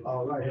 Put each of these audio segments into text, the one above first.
All right.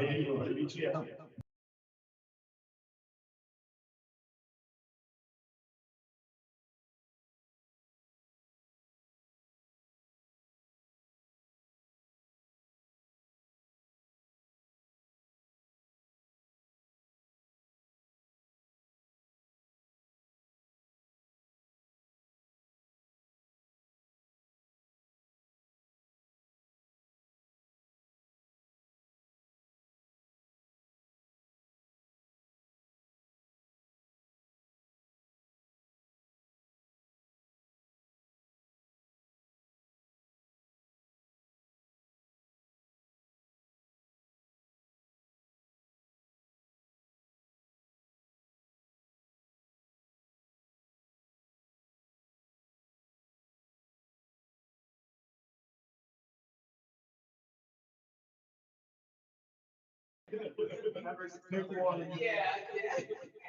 Yeah.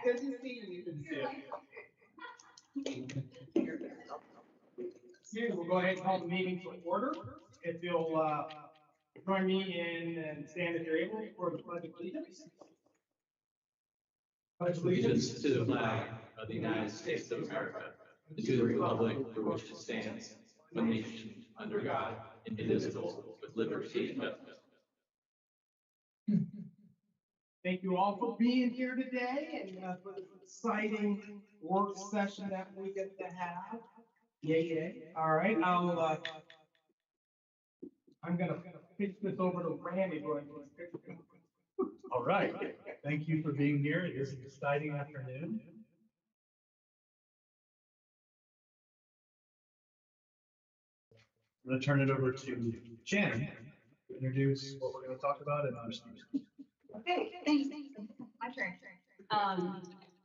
Good to see you. We'll go ahead and call the meeting to order. If you'll join me in and stand if you're able for the pledge of allegiance. Pledge Allegiance to the flag of the United States of America, and to the republic for which it stands, one nation, under God, indivisible, with liberty and justice. Thank you all for being here today and for this exciting work session that we get to have. Yay. All right, I'm gonna pitch this over to Randy. All right. Thank you for being here. It is an exciting afternoon. I'm going to turn it over to Shannon to introduce what we're going to talk about in our speech. Okay, thanks. My turn.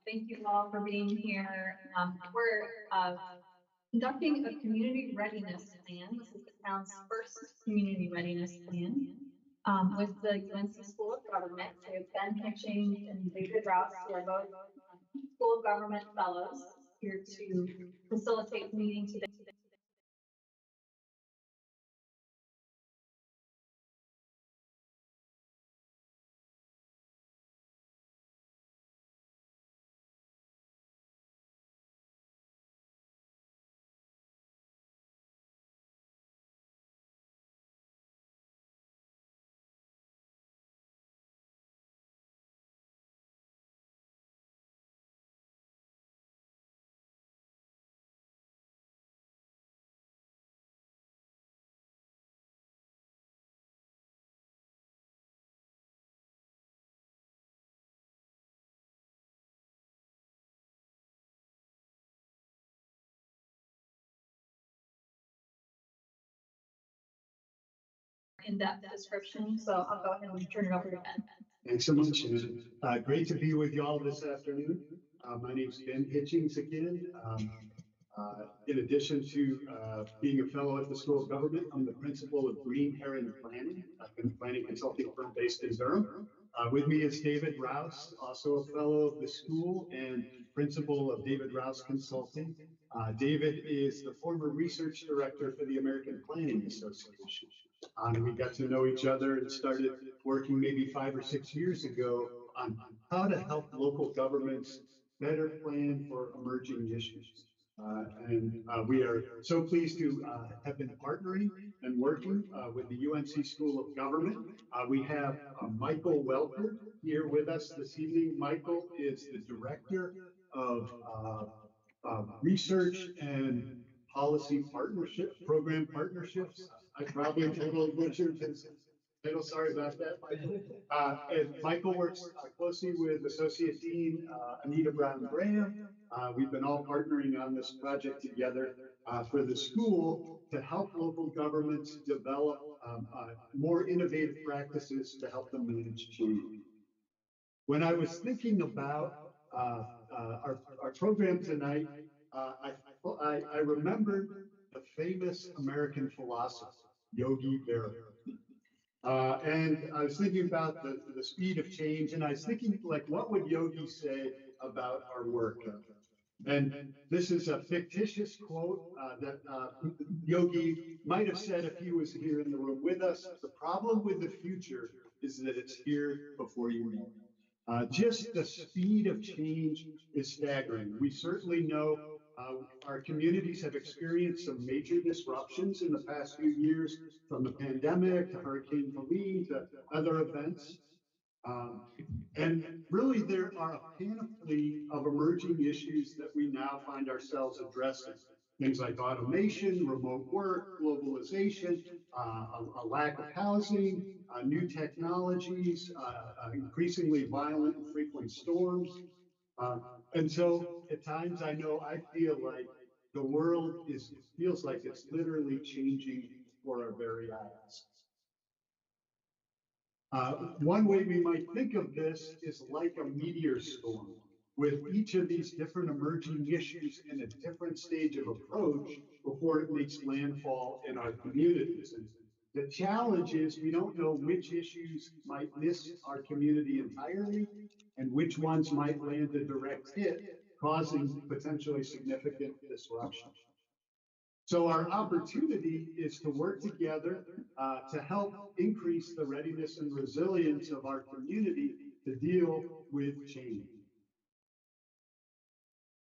Thank you all for being here. We're conducting a community readiness plan. This is the town's first community readiness plan with the UNC School of Government. So Ben Hitching and David Rouse, who are both School of Government fellows, here to facilitate the meeting today. In-depth description, so I'll go ahead and turn it over to Ben. Thanks so much, Shannon. Great to be with y'all this afternoon. My name's Ben Hitchings again. In addition to being a fellow at the School of Government, I'm the principal of Green Heron Planning, a planning consulting firm based in Durham. With me is David Rouse, also a fellow of the school and principal of David Rouse Consulting. David is the former research director for the American Planning Association. And we got to know each other and started working maybe 5 or 6 years ago on how to help local governments better plan for emerging issues. We are so pleased to have been partnering and working with the UNC School of Government. We have Michael Welker here with us this evening. Michael is the director of research and policy program partnerships. I probably totally butchered his title. Sorry about that, Michael. And Michael works closely with Associate Dean Anita Brown Graham. We've been all partnering on this project together for the school to help local governments develop more innovative practices to help them manage change. When I was thinking about our program tonight, I remembered the famous American philosopher, Yogi Berra. And I was thinking about the speed of change, and I was thinking, like, what would Yogi say about our work. And this is a fictitious quote that Yogi might have said if he was here in the room with us. The problem with the future is that it's here before you know it. Just the speed of change is staggering. We certainly know our communities have experienced some major disruptions in the past few years, from the pandemic to Hurricane Helene to other events. And really, there are a panoply of emerging issues that we now find ourselves addressing. Things like automation, remote work, globalization, a lack of housing, new technologies, increasingly violent and frequent storms. And so at times I know I feel like the world feels like it's literally changing before our very eyes. One way we might think of this is like a meteor storm, with each of these different emerging issues in a different stage of approach before it makes landfall in our communities. And the challenge is we don't know which issues might miss our community entirely and which ones might land a direct hit, causing potentially significant disruption. So our opportunity is to work together to help increase the readiness and resilience of our community to deal with change.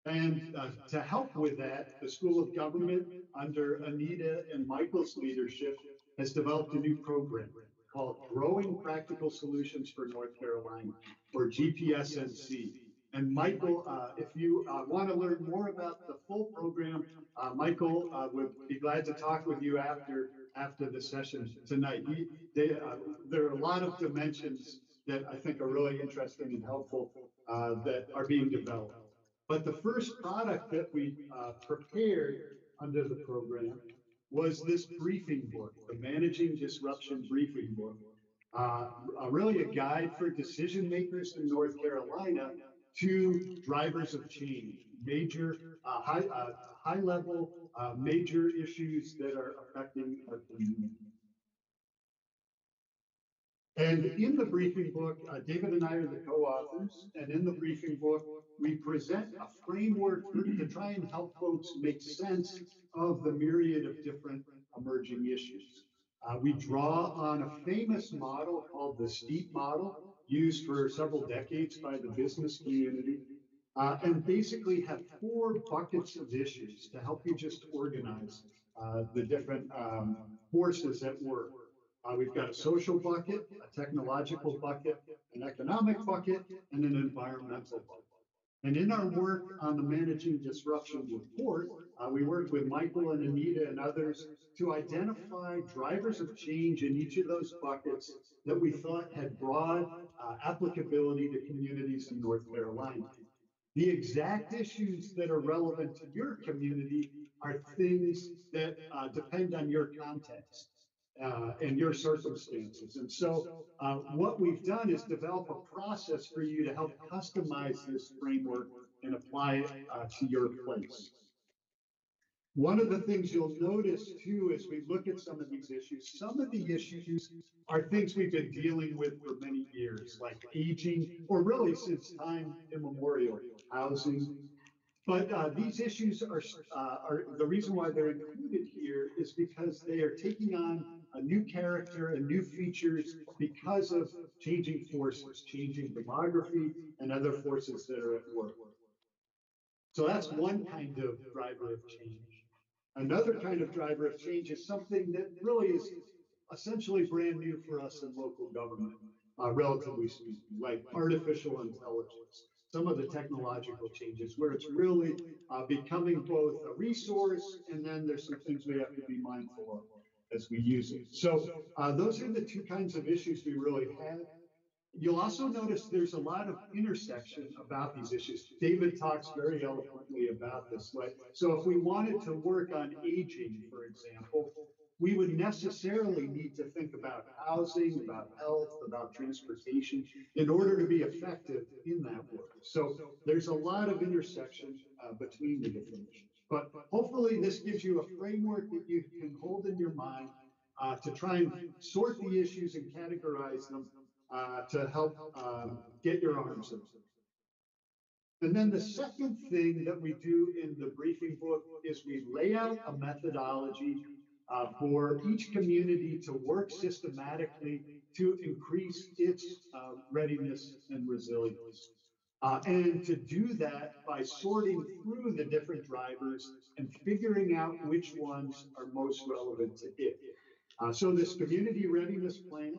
And to help with that, the School of Government, under Anita and Michael's leadership, has developed a new program called Growing Practical Solutions for North Carolina, or GPSNC. And Michael, if you want to learn more about the full program, Michael would be glad to talk with you after the session tonight. There are a lot of dimensions that I think are really interesting and helpful that are being developed. But the first product that we prepared under the program was this briefing book, the Managing Disruption Briefing Book, really a guide for decision makers in North Carolina to drivers of change, major, high level, major issues that are affecting our community. And in the briefing book, David and I are the co-authors, and in the briefing book, we present a framework to try and help folks make sense of the myriad of different emerging issues. We draw on a famous model called the STEEP model, used for several decades by the business community, and basically have 4 buckets of issues to help you just organize the different forces at work. We've got a social bucket, a technological bucket, an economic bucket, and an environmental bucket. And in our work on the Managing Disruption report, we worked with Michael and Anita and others to identify drivers of change in each of those buckets that we thought had broad applicability to communities in North Carolina. The exact issues that are relevant to your community are things that depend on your context and your circumstances. And so what we've done is develop a process for you to help customize this framework and apply it to your place. One of the things you'll notice too, as we look at some of these issues, some of the issues are things we've been dealing with for many years, like aging, or really since time immemorial, housing. But these issues are the reason why they're included here is because they are taking on a new character and new features because of changing forces, changing demography, and other forces that are at work. So that's one kind of driver of change. Another kind of driver of change is something that really is essentially brand new for us in local government, relatively speaking, like artificial intelligence. Some of the technological changes where it's really becoming both a resource and then there's some things we have to be mindful of as we use it. So those are the 2 kinds of issues we really had. You'll also notice there's a lot of intersection about these issues. David talks very eloquently about this. Right? So if we wanted to work on aging, for example, we would necessarily need to think about housing, about health, about transportation in order to be effective in that work. So there's a lot of intersection between the different issues. But hopefully this gives you a framework that you can hold in your mind to try and sort the issues and categorize them to help get your arms around. And then the second thing that we do in the briefing book is we lay out a methodology for each community to work systematically to increase its readiness and resilience. And to do that by sorting through the different drivers and figuring out which ones are most relevant to it. So this community readiness plan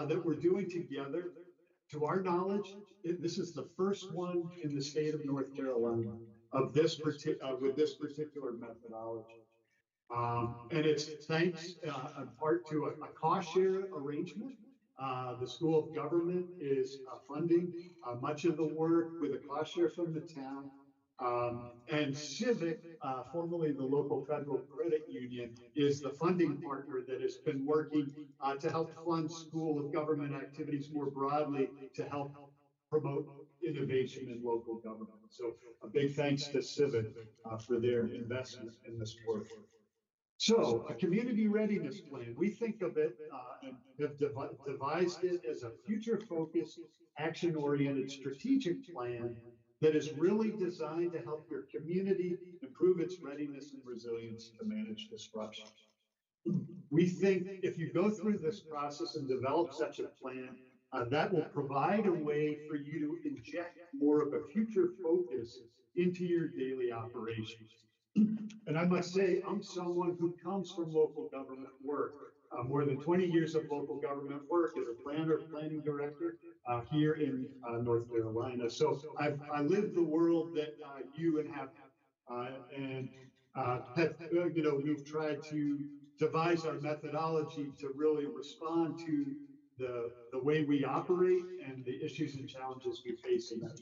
that we're doing together, to our knowledge, this is the first one in the state of North Carolina of this with this particular methodology. And it's thanks in part to a cost share arrangement. The School of Government is funding much of the work with a cost share from the town. And Civic, formerly the local federal credit union, is the funding partner that has been working to help fund School of Government activities more broadly to help promote innovation in local government. So a big thanks to Civic for their investment in this work. So a community readiness plan, we think of it and have devised it as a future-focused, action-oriented strategic plan that is really designed to help your community improve its readiness and resilience to manage disruption. We think if you go through this process and develop such a plan, that will provide a way for you to inject more of a future focus into your daily operations. And I must say, I'm someone who comes from local government work. More than 20 years of local government work as a planning director here in North Carolina. So I live the world that you inhabit, and have, we've tried to devise our methodology to really respond to the way we operate and the issues and challenges we face in that.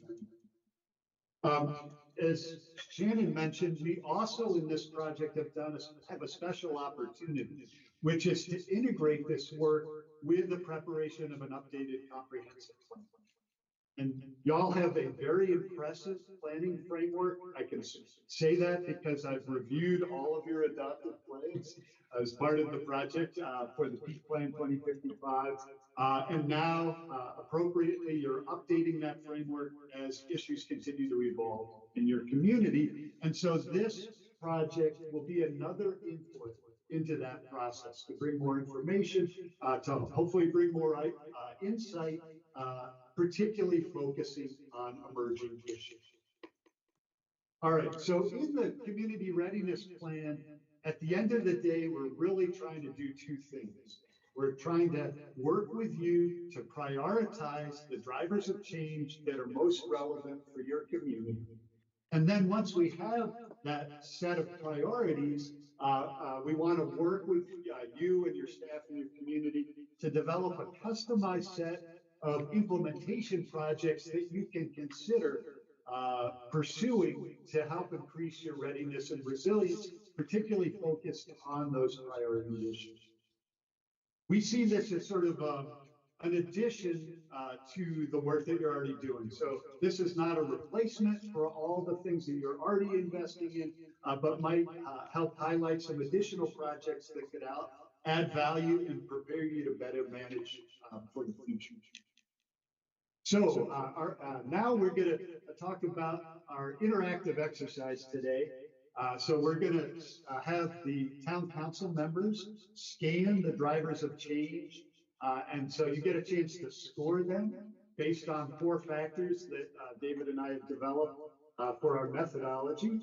As Shannon mentioned, we also in this project have a special opportunity, which is to integrate this work with the preparation of an updated comprehensive plan. And y'all have a very impressive planning framework. I can say that because I've reviewed all of your adopted plans as part of the project for the Peak Plan 2055. And now, appropriately, you're updating that framework as issues continue to evolve in your community. And so this project will be another input into that process to bring more information, to hopefully bring more insight, particularly focusing on emerging issues. All right, so in the community readiness plan, at the end of the day, we're really trying to do two things. We're trying to work with you to prioritize the drivers of change that are most relevant for your community. And then once we have that set of priorities, we want to work with you and your staff and your community to develop a customized set of implementation projects that you can consider pursuing to help increase your readiness and resilience, particularly focused on those priority issues. We see this as sort of an addition to the work that you're already doing. So this is not a replacement for all the things that you're already investing in, but might help highlight some additional projects that could add value and prepare you to better manage for the future. So now we're going to talk about our interactive exercise today. So we're going to have the town council members scan the drivers of change. And so you get a chance to score them based on 4 factors that David and I have developed for our methodology,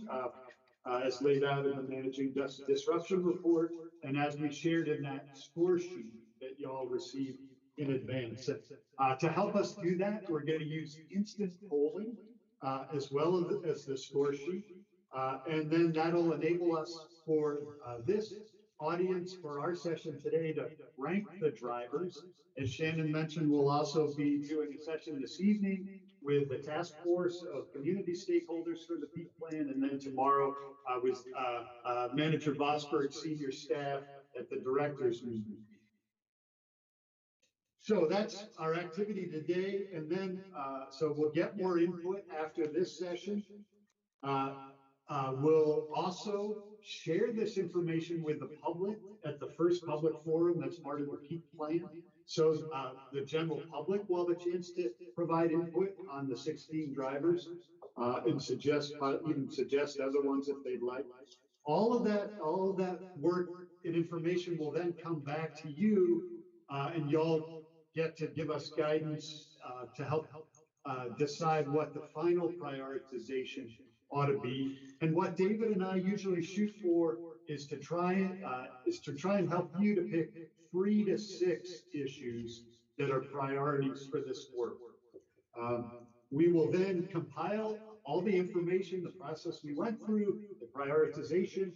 as laid out in the Managing Disruption report, and as we shared in that score sheet that you all received in advance. To help us do that, we're going to use instant polling as well as the score sheet. And then that'll enable us for this audience for our session today to rank the drivers. As Shannon mentioned, we'll also be doing a session this evening with the task force of community stakeholders for the Peak Plan, and then tomorrow with Manager Vosberg's senior staff at the directors meeting. So that's our activity today, and then so we'll get more input after this session. We'll also share this information with the public at the first public forum that's part of the Peak Plan. So the general public will have a chance to provide input on the 16 drivers. and even suggest other ones if they'd like. All of that work and information will then come back to you, and y'all get to give us guidance to help decide what the final prioritization ought to be. And what David and I usually shoot for is to try and help you to pick 3 to 6 issues that are priorities for this work. We will then compile all the information, the process we went through, the prioritization,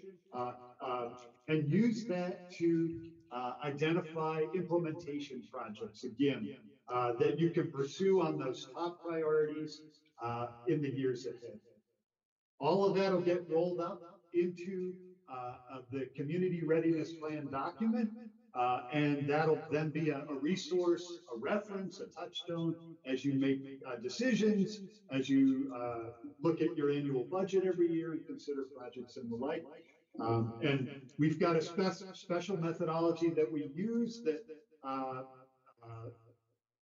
and use that to identify implementation projects, again, that you can pursue on those top priorities in the years ahead. All of that will get rolled up into the Community Readiness Plan document, and that'll then be a resource, a reference, a touchstone as you make decisions, as you look at your annual budget every year and consider projects and the like. And we've got a special methodology that we use that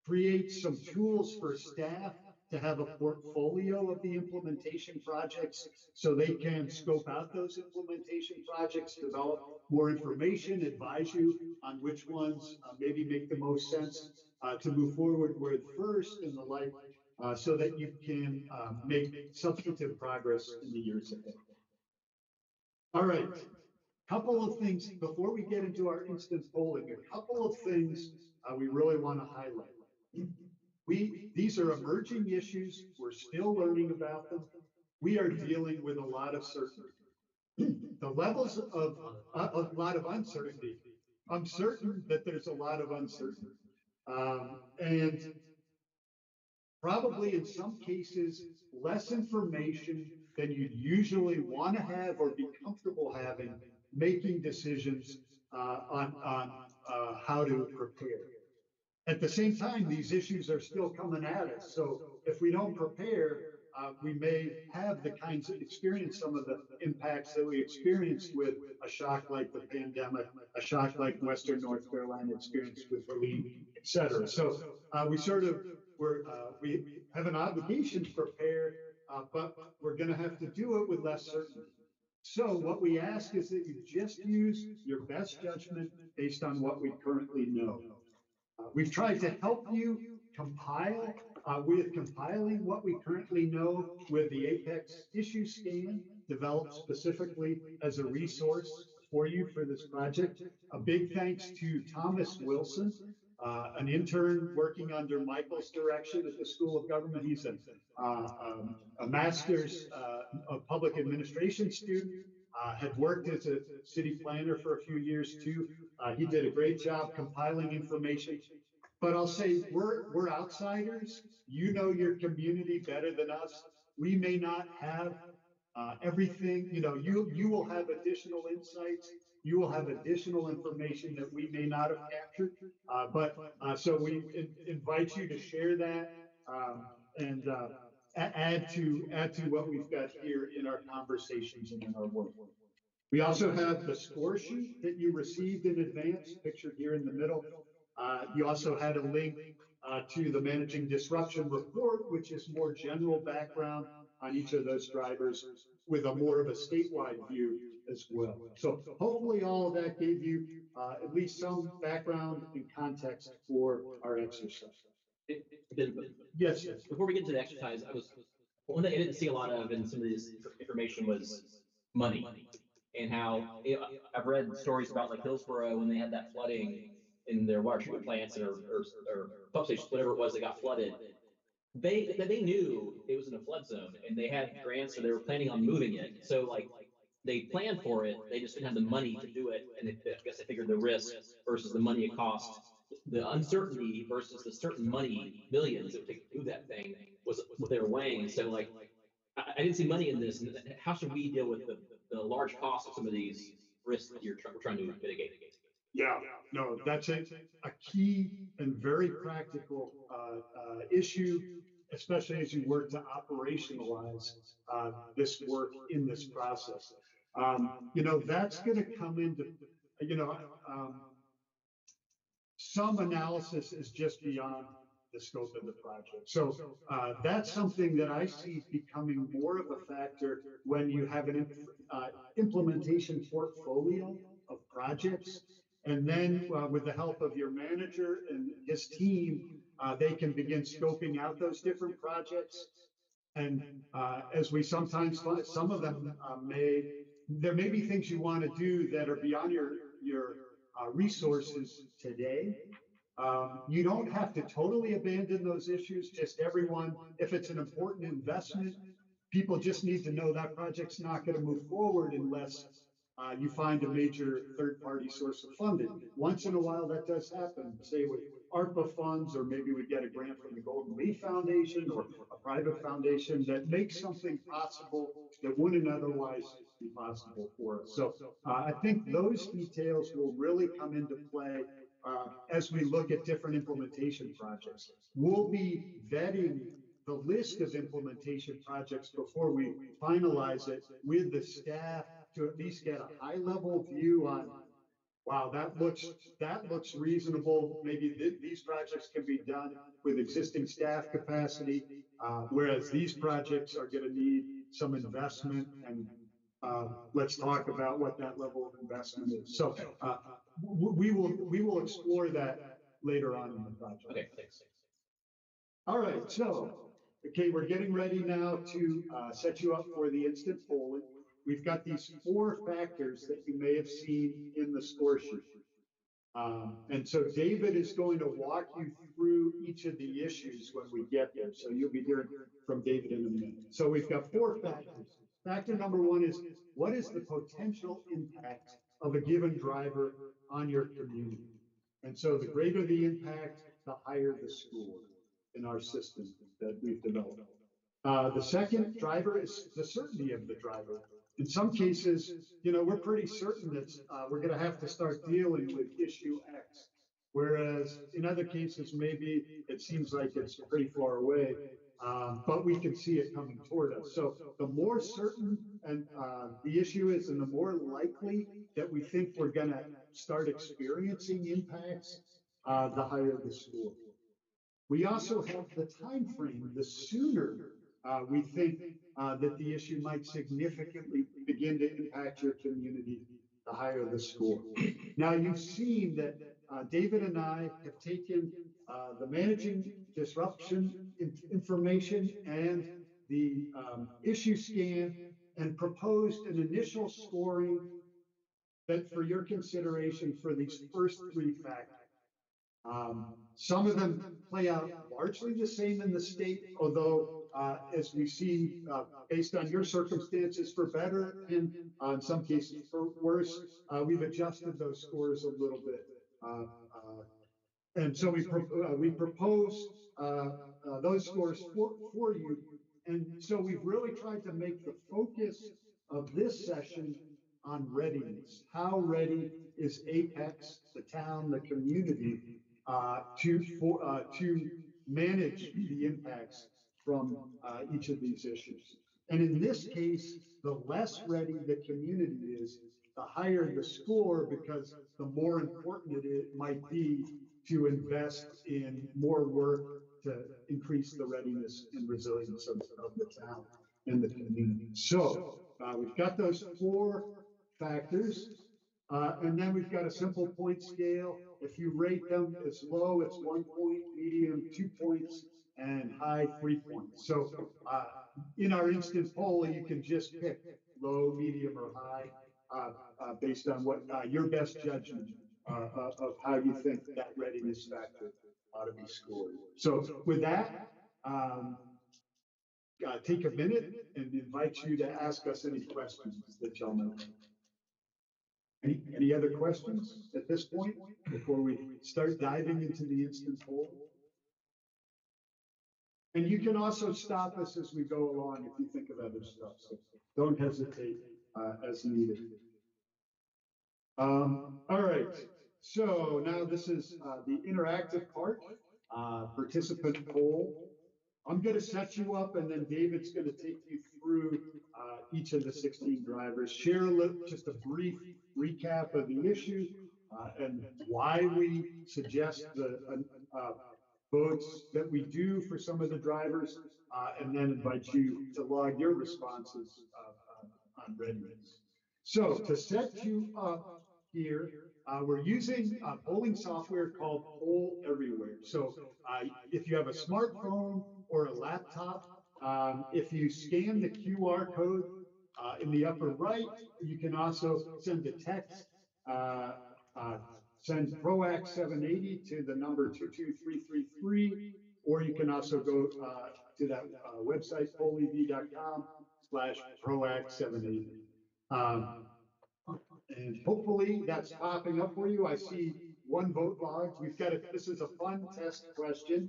creates some tools for staff to have a portfolio of the implementation projects so they can scope out those implementation projects, develop more information, advise you on which ones maybe make the most sense to move forward with first and the like, so that you can make substantive progress in the years ahead. All right, couple of things before we get into our instant polling, a couple of things we really want to highlight. These are emerging issues. We're still learning about them. We are dealing with a lot of certainty. The levels of a lot of uncertainty. I'm certain that there's a lot of uncertainty. And probably in some cases, less information than you'd usually want to have or be comfortable having, making decisions on how to prepare. At the same time, these issues are still coming at us. So if we don't prepare, we may have the kinds of experience, some of the impacts that we experienced with a shock like the pandemic, a shock like Western North Carolina experienced with Helene, et cetera. So we have an obligation to prepare, but we're going to have to do it with less certainty. So what we ask is that you just use your best judgment based on what we currently know. We've tried to help you compile with compiling what we currently know with the Apex issue scan developed specifically as a resource for you for this project. A big thanks to Thomas Wilson, an intern working under Michael's direction at the School of Government. He's a master's of public administration student, had worked as a city planner for a few years too. He did a great job compiling information. But I'll say we're outsiders. You know your community better than us. We may not have everything. You will have additional insights. You will have additional information that we may not have captured. So we invite you to share that and add to what we've got here in our conversations and in our work. We also have the score sheet that you received in advance, pictured here in the middle. You also had a link to the Managing Disruption report, which is more general background on each of those drivers with a more of a statewide view as well. So hopefully all of that gave you at least some background and context for our exercise. Yes. Before we get into the exercise, one thing I didn't see a lot of in some of this information was money, and how I've read stories about like Hillsborough when they had that flooding in their water treatment plants or pump stations, whatever it was that got flooded. They knew it was in a flood zone and they had grants, so they were planning on moving it. So like they planned for it, they just didn't have the money to do it. And I guess they figured the risk versus the money it cost, the uncertainty versus the certain money, millions it would take to do that thing was what they were weighing. So like I didn't see money in this. And how should we deal with the large cost of some of these risks that we're trying to mitigate? Yeah, no, that's a key and very practical issue, especially as you work to operationalize this work in this process. That's going to come into, some analysis is just beyond the scope of the project. So that's something that I see becoming more of a factor when you have an implementation portfolio of projects. And then with the help of your manager and his team, they can begin scoping out those different projects. And as we sometimes find, some of them there may be things you want to do that are beyond your resources today. You don't have to totally abandon those issues, just everyone, if it's an important investment, people just need to know that project's not going to move forward unless you find a major third-party source of funding. Once in a while, that does happen, say with ARPA funds, or maybe we get a grant from the Golden Leaf Foundation or a private foundation that makes something possible that wouldn't otherwise be possible for us. So I think those details will really come into play as we look at different implementation projects. We'll be vetting the list of implementation projects before we finalize it with the staff to at least get a high level view on, wow, that looks reasonable. Maybe these projects can be done with existing staff capacity, whereas these projects are going to need some investment. And let's talk about what that level of investment is. So we will explore that later on in the project. Okay, thanks. All right, so okay, we're getting ready now to set you up for the instant polling. We've got these 4 factors that you may have seen in the score sheet. And so David is going to walk you through each of the issues when we get there. So you'll be hearing from David in a minute. So we've got 4 factors. Factor number 1 is, what is the potential impact of a given driver on your community? And so the greater the impact, the higher the score in our system that we've developed. The second driver is the certainty of the driver. In some cases, we're pretty certain that we're going to have to start dealing with issue X. Whereas in other cases, maybe it seems like it's pretty far away, but we can see it coming toward us. So the more certain and the issue is, and the more likely that we think we're going to start experiencing impacts, the higher the score. We also have the time frame. The sooner we think that the issue might significantly begin to impact your community, the higher the score. Now, you've seen that David and I have taken the managing disruption information and the issue scan and proposed an initial scoring that for your consideration for these first 3 factors. Some of them play out largely the same in the state, although as we see, based on your circumstances for better and in some cases for worse, we've adjusted those scores a little bit. And so we propose those scores for you. And so we've really tried to make the focus of this session on readiness. How ready is Apex, the town, the community, to manage the impacts from each of these issues? And in this case, the less ready the community is, the higher the score, because the more important it might be to invest in more work to increase the readiness and resilience of the town and the community. So we've got those 4 factors. And then we've got a simple point scale. If you rate them as low, it's 1 point, medium, 2 points, and high, 3 points. So in our instant poll, you can just pick low, medium, or high based on what your best judgment of how you think that readiness factor ought to be scored. So with that, take a minute and invite you to ask us any questions that y'all might have. Any other questions at this point before we start diving into the instant poll? And you can also stop us as we go along if you think of other stuff. So don't hesitate as needed. All right. So now this is the interactive part, participant poll. I'm going to set you up, and then David's going to take you through each of the 16 drivers, share just a brief recap of the issue and why we suggest votes that we do for some of the drivers, and then invite you to log your responses on readiness. So to set you up here, we're using polling software called Poll Everywhere. So if you have a smartphone or a laptop, if you scan the QR code in the upper right, you can also send a text, send PROACT 780 to the number 22333, or you can also go to that website, pollev.com/PROACT 780. And hopefully that's popping up for you. I see one vote logged. We've got it. This is a fun test question.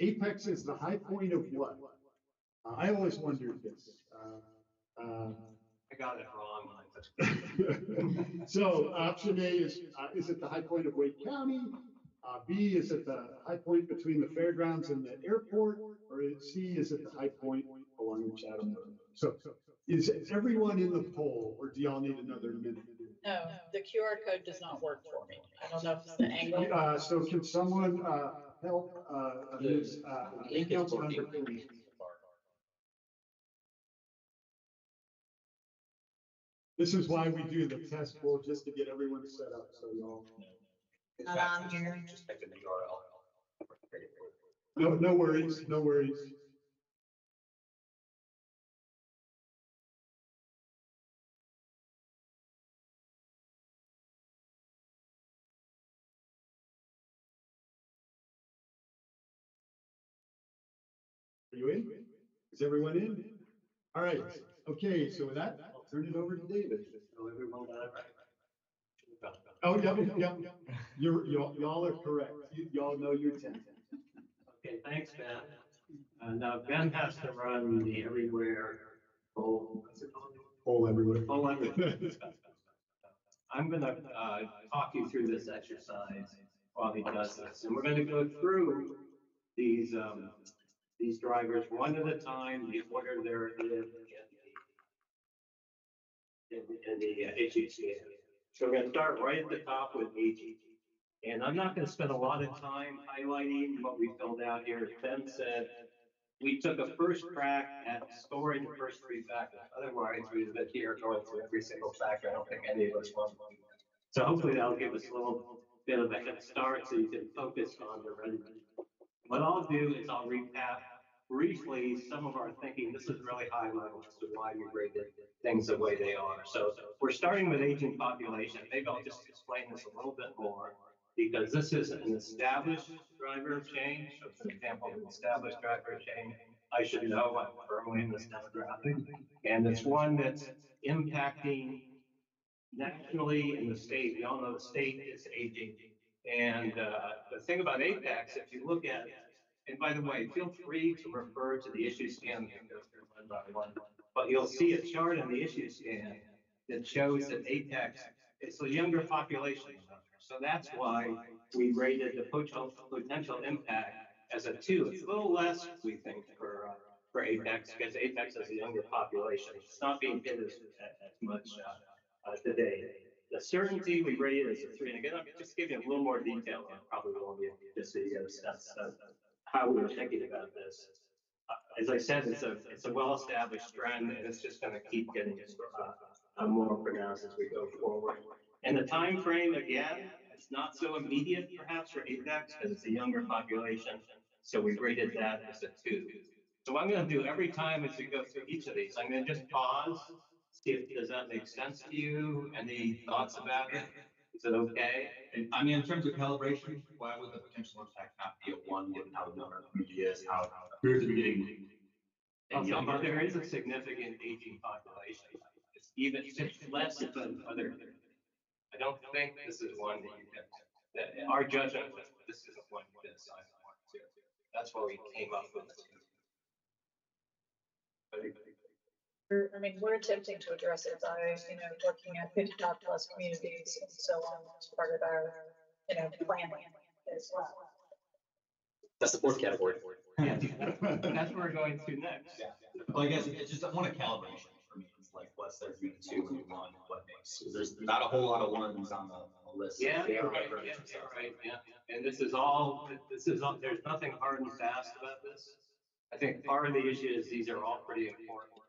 Apex is the high point of what? I always wondered this. I got it wrong. So option A is it the high point of Wake County? B, is it the high point between the fairgrounds and the airport? Or C, is it the high point along the Chatham Road? So is everyone in the poll, or do y'all need another minute? No, the QR code does not work for me. I don't know if it's the angle. So can someone help Ms. link is Councilmember working. Cleese? This is why we do the test poll, just to get everyone set up, so y'all. Not on here. Just type in the URL. No worries, no worries. Are you in? Is everyone in? All right, okay, so with that, I'll turn it over to David. So everyone got it right? Oh, yeah. Y'all are correct. Y'all know your 10. Okay, thanks, Ben. Now Ben has to run the everywhere poll. What's it called? Poll everywhere. Poll everywhere. I'm gonna talk you through this exercise while he does this, and we're gonna go through these drivers one at a time, the order they're in the issue scan. So we're gonna start right at the top with AG. And I'm not gonna spend a lot of time highlighting what we filled out here. As Ben said, we took a first crack at scoring the first three factors. Otherwise, we'd have been here going through every single factor. I don't think any of us want to do that. So hopefully that'll give us a little bit of a head start so you can focus on the readiness. What I'll do is I'll recap briefly some of our thinking. This is really high level as to why we rated things the way they are. So we're starting with aging population. Maybe I'll just explain this a little bit more, because this is an established driver change. So for example, an established driver change, I should know I'm firmly in this demographic. And it's one that's impacting nationally in the state. We all know the state is aging. And the thing about Apex, if you look at, and by the way, feel free to refer to the issue scan and go through one by one, but you'll see a chart in the issue scan that shows that Apex is a younger population. So that's why we rated the potential impact as a 2. It's a little less, we think, for Apex, because Apex has a younger population. It's not being hit as much today. The certainty we rated as a 3. And again, I'm just giving you a little more detail. I probably won't give you, just so you get a sense of how we were thinking about this. As I said, it's a well-established trend, and it's just going to keep getting more pronounced as we go forward. And the time frame, again, it's not so immediate perhaps for Apex because it's a younger population. So we rated that as a 2. So what I'm going to do every time as we go through each of these, I'm going to just pause, see if does that make sense to you? Any thoughts about it? Is it okay? And I mean, in terms of calibration, why would the potential impact not be a 1 given how the number of community is, how it appears to be getting and Also, younger? there is a significant aging population. It's just less than other. I don't think this is one that you can, that our judgment was, this isn't one you can assign a 1 to. That's why we came up with it. I mean, we're attempting to address it by, looking at 55+ communities and so on as part of our, planning as well. That's the 4th category. Yeah, that's where we're going to next. Yeah. Well, I guess it's just one of calibration for me. It's like what's their view two and one, what makes, there's not a whole lot of ones on the list. Yeah, They are right, referenced yeah, and stuff. right, yeah. And this is all, there's nothing hard and fast about this. I think part of the issue is these are all pretty important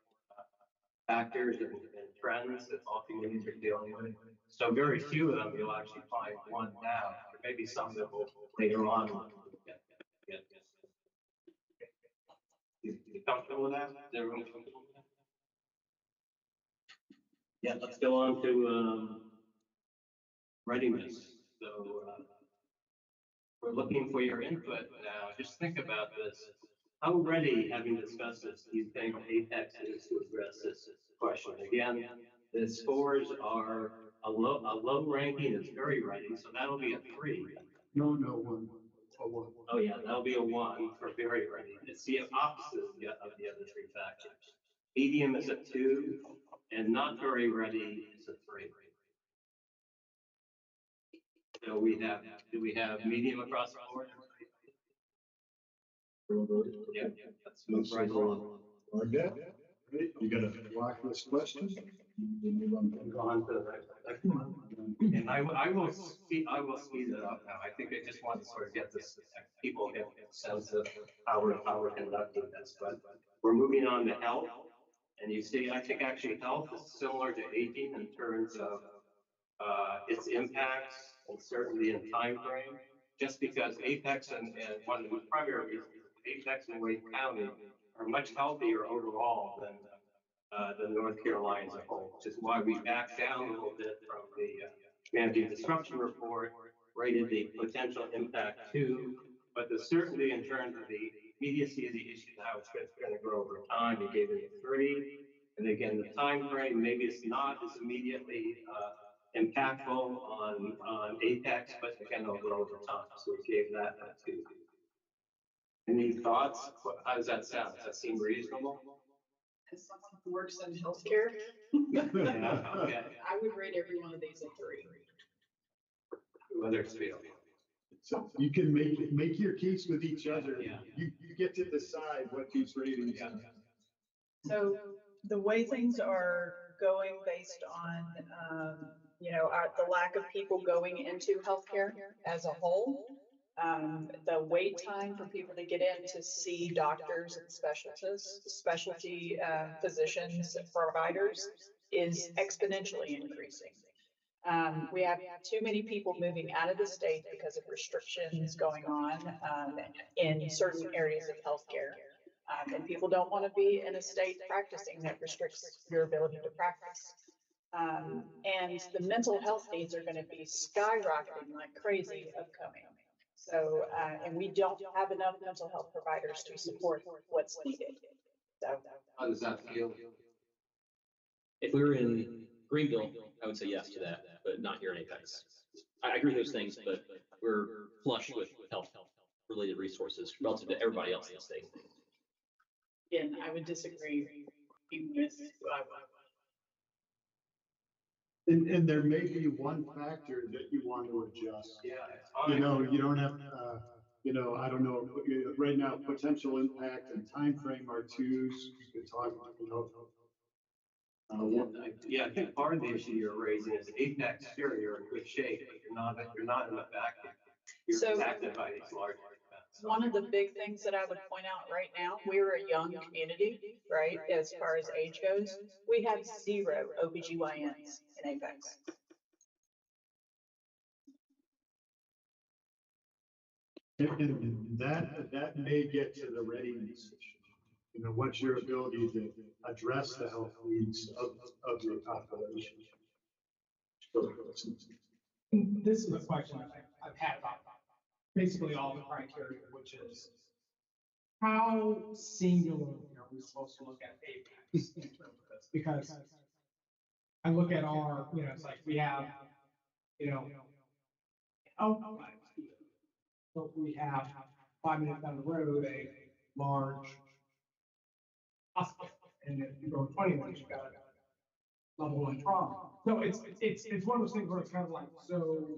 factors and trends that all communities are dealing with. So very few of them you'll actually find one now. There may be some that will later on. get. You comfortable with that? Is everyone comfortable with that? Yeah, let's go on to readiness. So we're looking for your input now. Just think about this. How ready, having discussed this, do you think Apex is to address this question? Again, the scores are a low ranking is very ready, so that'll be a 3. No, one, a one. Oh yeah, that'll be a 1 for very ready. It's the opposite of the other 3 factors. Medium is a 2, and not very ready is a 3. So do we have medium across the board? Yeah, let's move right along. Okay. Great. You gonna block this question? Go on to the next one. And I will speed it up now. I think I just want to sort of get this, people get a sense of how we're conducting this, but we're moving on to health. And you see, I think actually health is similar to aging in terms of its impacts and certainly in time frame. Just because Apex and one of the primary reasons Apex and Wake County are much healthier overall than North Carolina as a whole, which is why we backed down a little bit from the managing disruption report, rated the potential impact 2, but the certainty in terms of the immediacy of the issue, how it's going to grow over time, you gave it a 3. And again, the time frame, maybe it's not as immediately impactful on Apex, but again, it'll grow over time. So we gave that a 2. Any thoughts? How does that sound? Does that seem reasonable? As someone who works in healthcare, Yeah, okay. I would rate every one of these a 3. Whether it's real. So you can make your case with each other. Yeah. You get to decide what these ratings are. So the way things are going based on, the lack of people going into healthcare as a whole, the wait time for people to get in to see doctors and specialty physicians, providers is exponentially increasing. We have too many people moving out of the state because of restrictions going on in certain areas of healthcare. And people don't want to be in a state practicing that restricts your ability to practice. And the mental health needs are going to be skyrocketing like crazy upcoming. So, and we don't have enough mental health providers to support what's needed. So, How does that feel? If we were in Greenville, I would say yes to that, but not here in Apex. I agree with those things, but we're flush with health-related resources relative to everybody else in the state. again, I would disagree with And there may be one factor that you want to adjust. Yeah, it's fine. You don't have, I don't know, right now, potential impact and time frame are 2s. You could talk, Yeah, I think part of the issue you're raising is Apex, sure, you're in good shape, but you're not in the vacuum. You're So- impacted by these large events. one of the big things that I would point out right now, we're a young community, right? As far as age goes, we have 0 OBGYNs in Apex. and that may get to the readiness issue. What's your ability to address the health needs of your population? This is a question I've had about basically all the criteria, which is how singular are we supposed to look at Apex in terms of this? Because I look at our, it's like we have, outlines here. So we have 5 minutes down the road, a large hospital, and if you go 20 minutes, you got a level 1 trauma. So it's one of those things where it's kind of like, so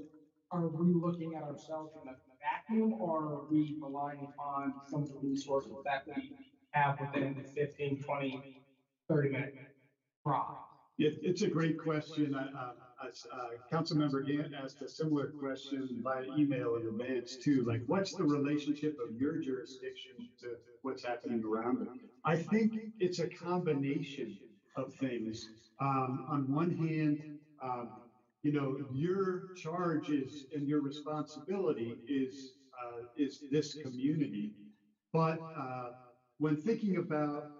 are we looking at ourselves in a vacuum, or are we relying upon some of the resources that we have within the 15, 20, 30 minute thrive? It's a great question. Councilmember Gant asked a similar question by email in advance too. Like, what's the relationship of your jurisdiction to what's happening around it? I think it's a combination of things. On one hand, your charge is and your responsibility is this community. But when thinking about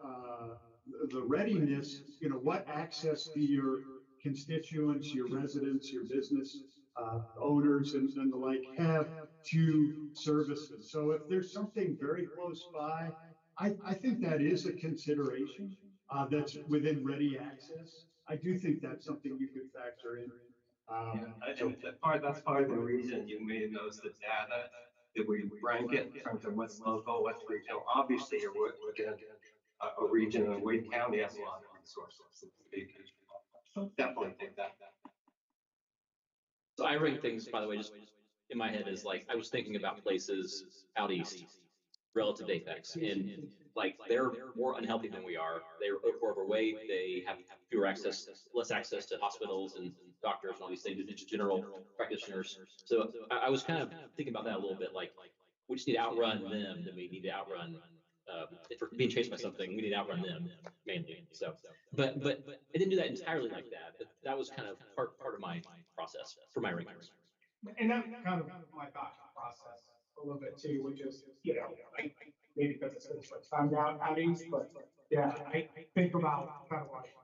the readiness, what access do your constituents, your residents, your business owners and the like have to services? So if there's something very close by, I think that is a consideration that's within ready access. I do think that's something you could factor in. And that's part of the reason you may have noticed the data that we rank it in terms of what's local, what's regional. Obviously, you're within a region, and Wade County has a lot of resources. So definitely think that. So I rank things, by the way, just in my head is like, I was thinking about places out east relative to Apex, and like they're more unhealthy than we are. They're more overweight. They have less access to hospitals and doctors and all these things, just general practitioners. So I was kind of thinking about that a little bit. Like, we just need to outrun them. Then we need to outrun. If we're being chased by something, we need to outrun them mainly. So, but I didn't do that entirely like that. But that was kind of part of my process for my rankings. And that's kind of my thought process a little bit too, which is, maybe because it's been first time out east, but yeah, I think about kind of like,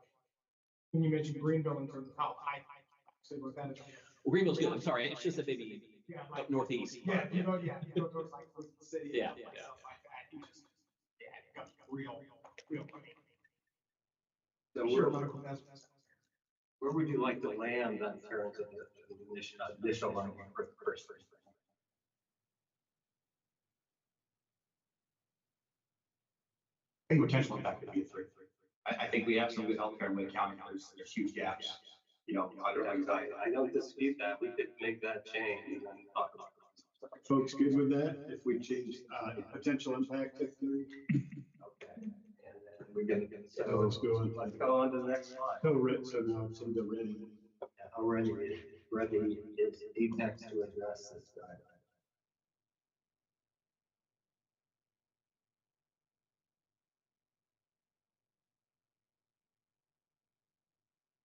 when you mentioned Greenville in terms of how I actually look at it. Well, Greenville's good. I'm sorry. It's just that maybe up northeast. You go towards like the city. Yeah, and stuff like that. You just, it becomes real. So where would you like to land in terms of the initial ranking for the first three? I think potential impact would be a 3. I think we have some good healthcare in Wake County. There's huge gaps. I don't dispute that. We could make that change and then talk about it. Folks good with that? If we change potential impact to 3? Okay. And then we're gonna get, So let's go on. let's go on to the next slide. So now it's into ready. Already is Apex to address this guy.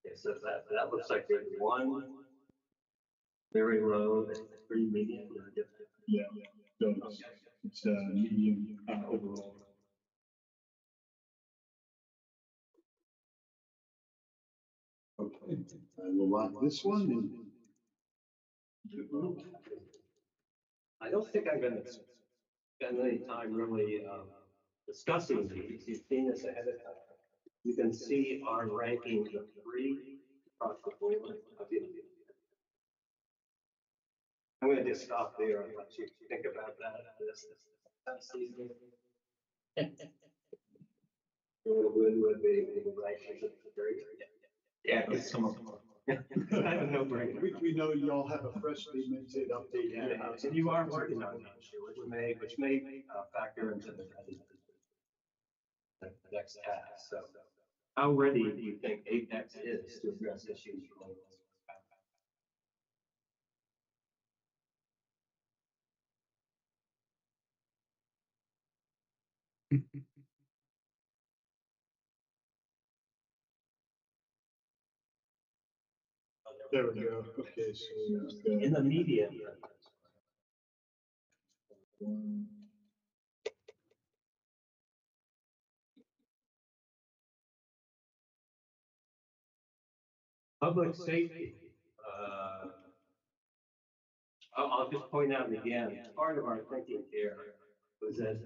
Okay, so that looks like there's 1 very low, 3 medium. Yeah. So it's medium overall. Okay, we'll lock this one and. I don't think I'm gonna spend any time really discussing these. You've seen this ahead of time. You can see our rankings of 3 across the board. I'm gonna just stop there and let you think about that. Would be rankings of 3. Yeah, it's some of them. I don't know, Brandon. We know y'all have a freshly minted update. Yeah, and you are working on that issue, which may factor into the next task. So, how ready do you think Apex is to address issues related to There we go. Okay, so in the media? Public safety. I'll just point out again, part of our thinking here was that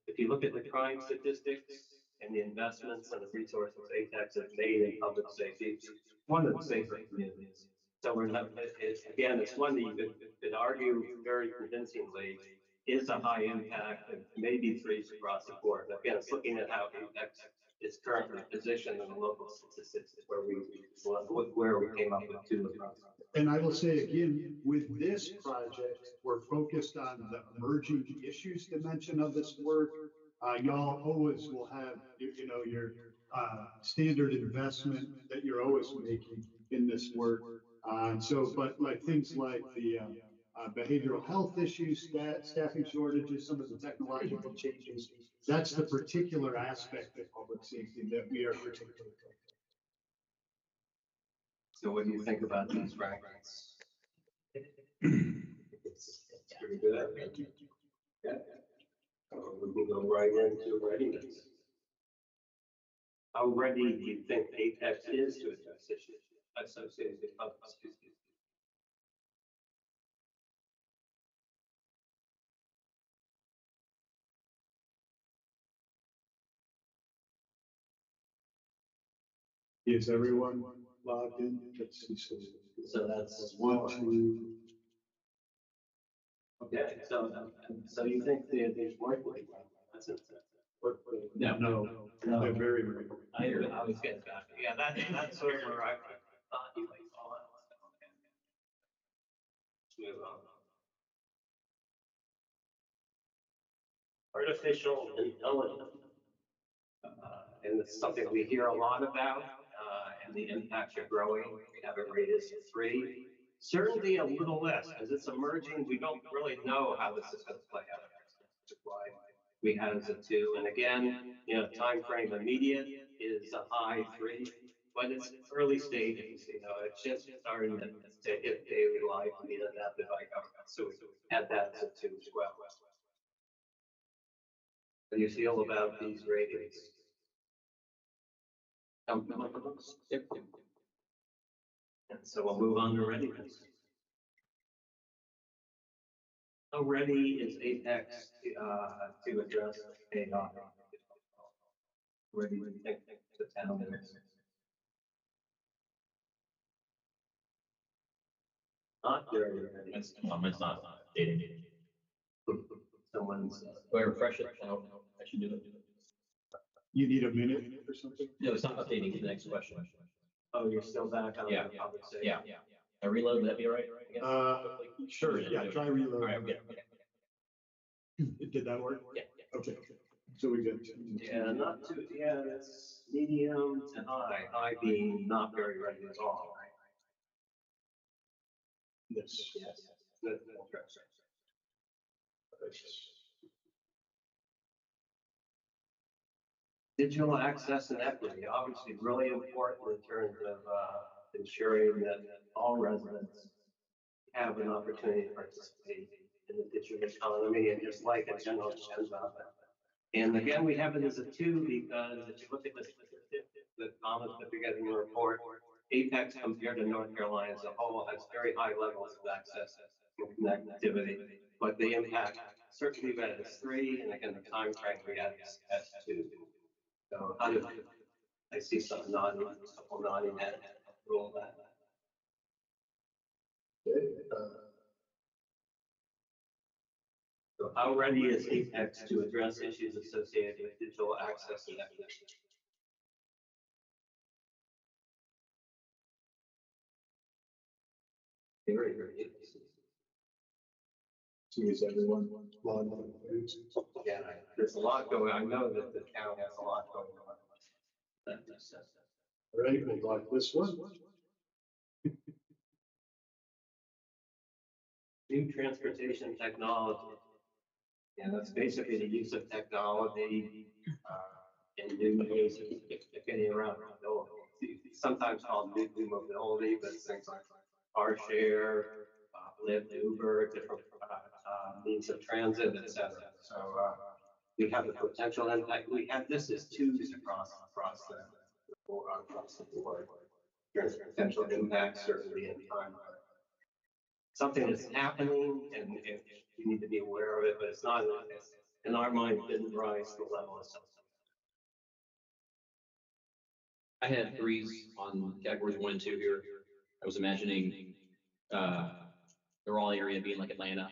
if you look at the crime statistics and the investments and the resources Apex has made in public safety, it's one of the safer communities. So we're not, it's one that you could argue very convincingly is a high impact and maybe 3s across the board. Again, it's looking at how Apex is currently positioned in the local statistics where we came up with 2 across. And I will say again, with this project, we're focused on the emerging issues dimension of this work. Y'all always will have, your standard investment that you're always making in this work. And so, but like things like the behavioral health issues, staffing shortages, some of the technological changes, that's the particular aspect of public safety that we are particularly focused on. So what do you think about these rankings? It's pretty good. Yeah. We can go right into readiness. How ready do you think Apex is to address issues associated with public safety? Is everyone logged in? Let's see. So that's One, two. Okay, so you think there's work with it? That's it. No, they're very, very. I was getting back. Yeah, that's sort of where I thought you might fall out. Okay. Let's move on. Artificial intelligence. And it's something we hear a lot about, and the impacts are growing. We have it rated as 3. Certainly a little less, as it's emerging, we don't really know how this is going to play out. Which is why we have it as a 2. And again, time frame immediate is a high 3, but it's early stages. It's just starting to hit daily life and be adapted by government. So we add that as a 2 as well. How do you feel about these ratings? Yep. And so we'll move on to readiness. How ready is Apex to address AI? Ready to think the town is? Not very ready. It's not dating. Someone's. Do I refresh it? I don't know. I should do that. You need a minute or something? No, it's not updating to the next question. Oh, you're still back on Yeah. the public safety? Yeah. I reload, would that be all right? I guess? Sure, yeah, try All reload. right, okay. Did that work? Yeah. Okay, so we good. Yeah, not too, yeah, it's medium to high, high being not very ready at all, right? Yes. Yes. Good. Digital access and equity, obviously really important in terms of ensuring that all residents have an opportunity to participate in the digital economy and just like a general agenda. And again, we have it as a 2 because if you look at the comments that we get in the report, Apex compared to North Carolina as a whole has very high levels of access and connectivity, but the impact certainly we had as 3, and again, the time frame we had as 2. So I see some nodding, a couple nodding heads, roll that. Okay, So how ready is Apex to address issues associated with digital access and equity? Very ready. so is everyone logged on? Yeah, there's a lot going on. I know that the town has a lot going on. That makes sense. All right, we'll log this one. New transportation technology. Yeah, that's basically the use of technology in new ways of getting around mobility. It's sometimes called new mobility, but it's things like car share, Lyft, Uber, different means of transit, etc. So we have the potential impact. We have this as 2s across the board. There's potential impact certainly in time. Something that's happening and you need to be aware of it, but it's not, in our mind, it didn't rise to the level of something. I had 3s on categories 1 and 2 here. I was imagining the Raleigh area being like Atlanta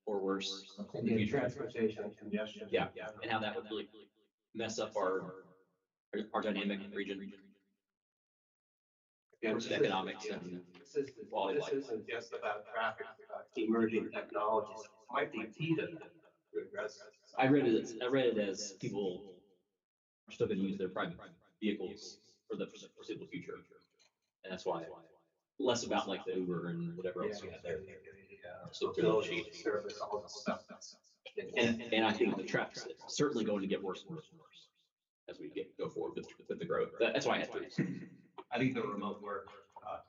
or worse in the future. Transportation and congestion. Yeah, and how that would really mess up our dynamic region. Again, Versus economics and quality of life. This isn't just about traffic, it's about emerging technologies. It might be key to address. I read it as people are still going to use their private vehicles for the foreseeable future. And that's why less about like the Uber and whatever else you have there. So Ability to service all the stuff that's. And I think the traffic's certainly going to get worse and worse and worse as we go forward with the growth. That's why I had to. I think the remote work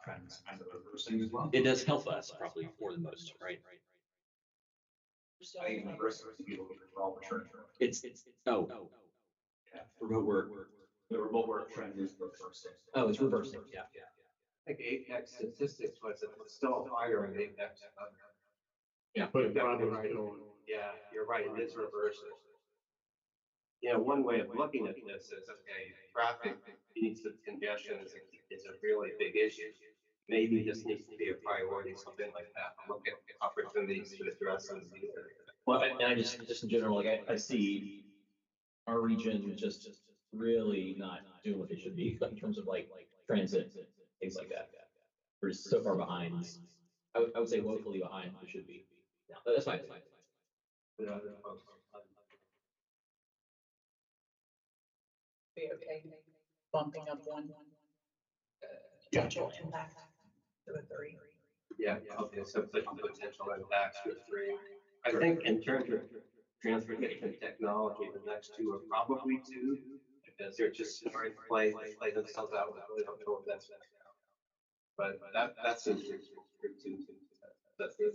trend is kind of reversing as well. It does help us probably more than most, right? I think reversing is people for all mature. It's remote work. The remote work trend is reversing. Oh, it's reversing. Yeah. I think Apex statistics was it's still higher in Apex. Yeah. But probably right on. Yeah, you're right, it is reversing. You know, one way of looking at this is, okay, traffic needs of congestion is a really big issue. Maybe this needs to be a priority, something like that, look at opportunities to address some of these areas. Well, and I just in general, like I see our region just really not doing what they should be in terms of like transit, things like that. We're just so far behind. I would say woefully behind we should be. No, that's fine. That's fine. But other folks, Be okay bumping up one potential impact to a 3. yeah, okay, so potential impacts with 3. I think in terms of transportation technology, the next 2 are probably 2, because they're just starting to play themselves out. We really don't know what that's about. But that seems pretty too. That's it.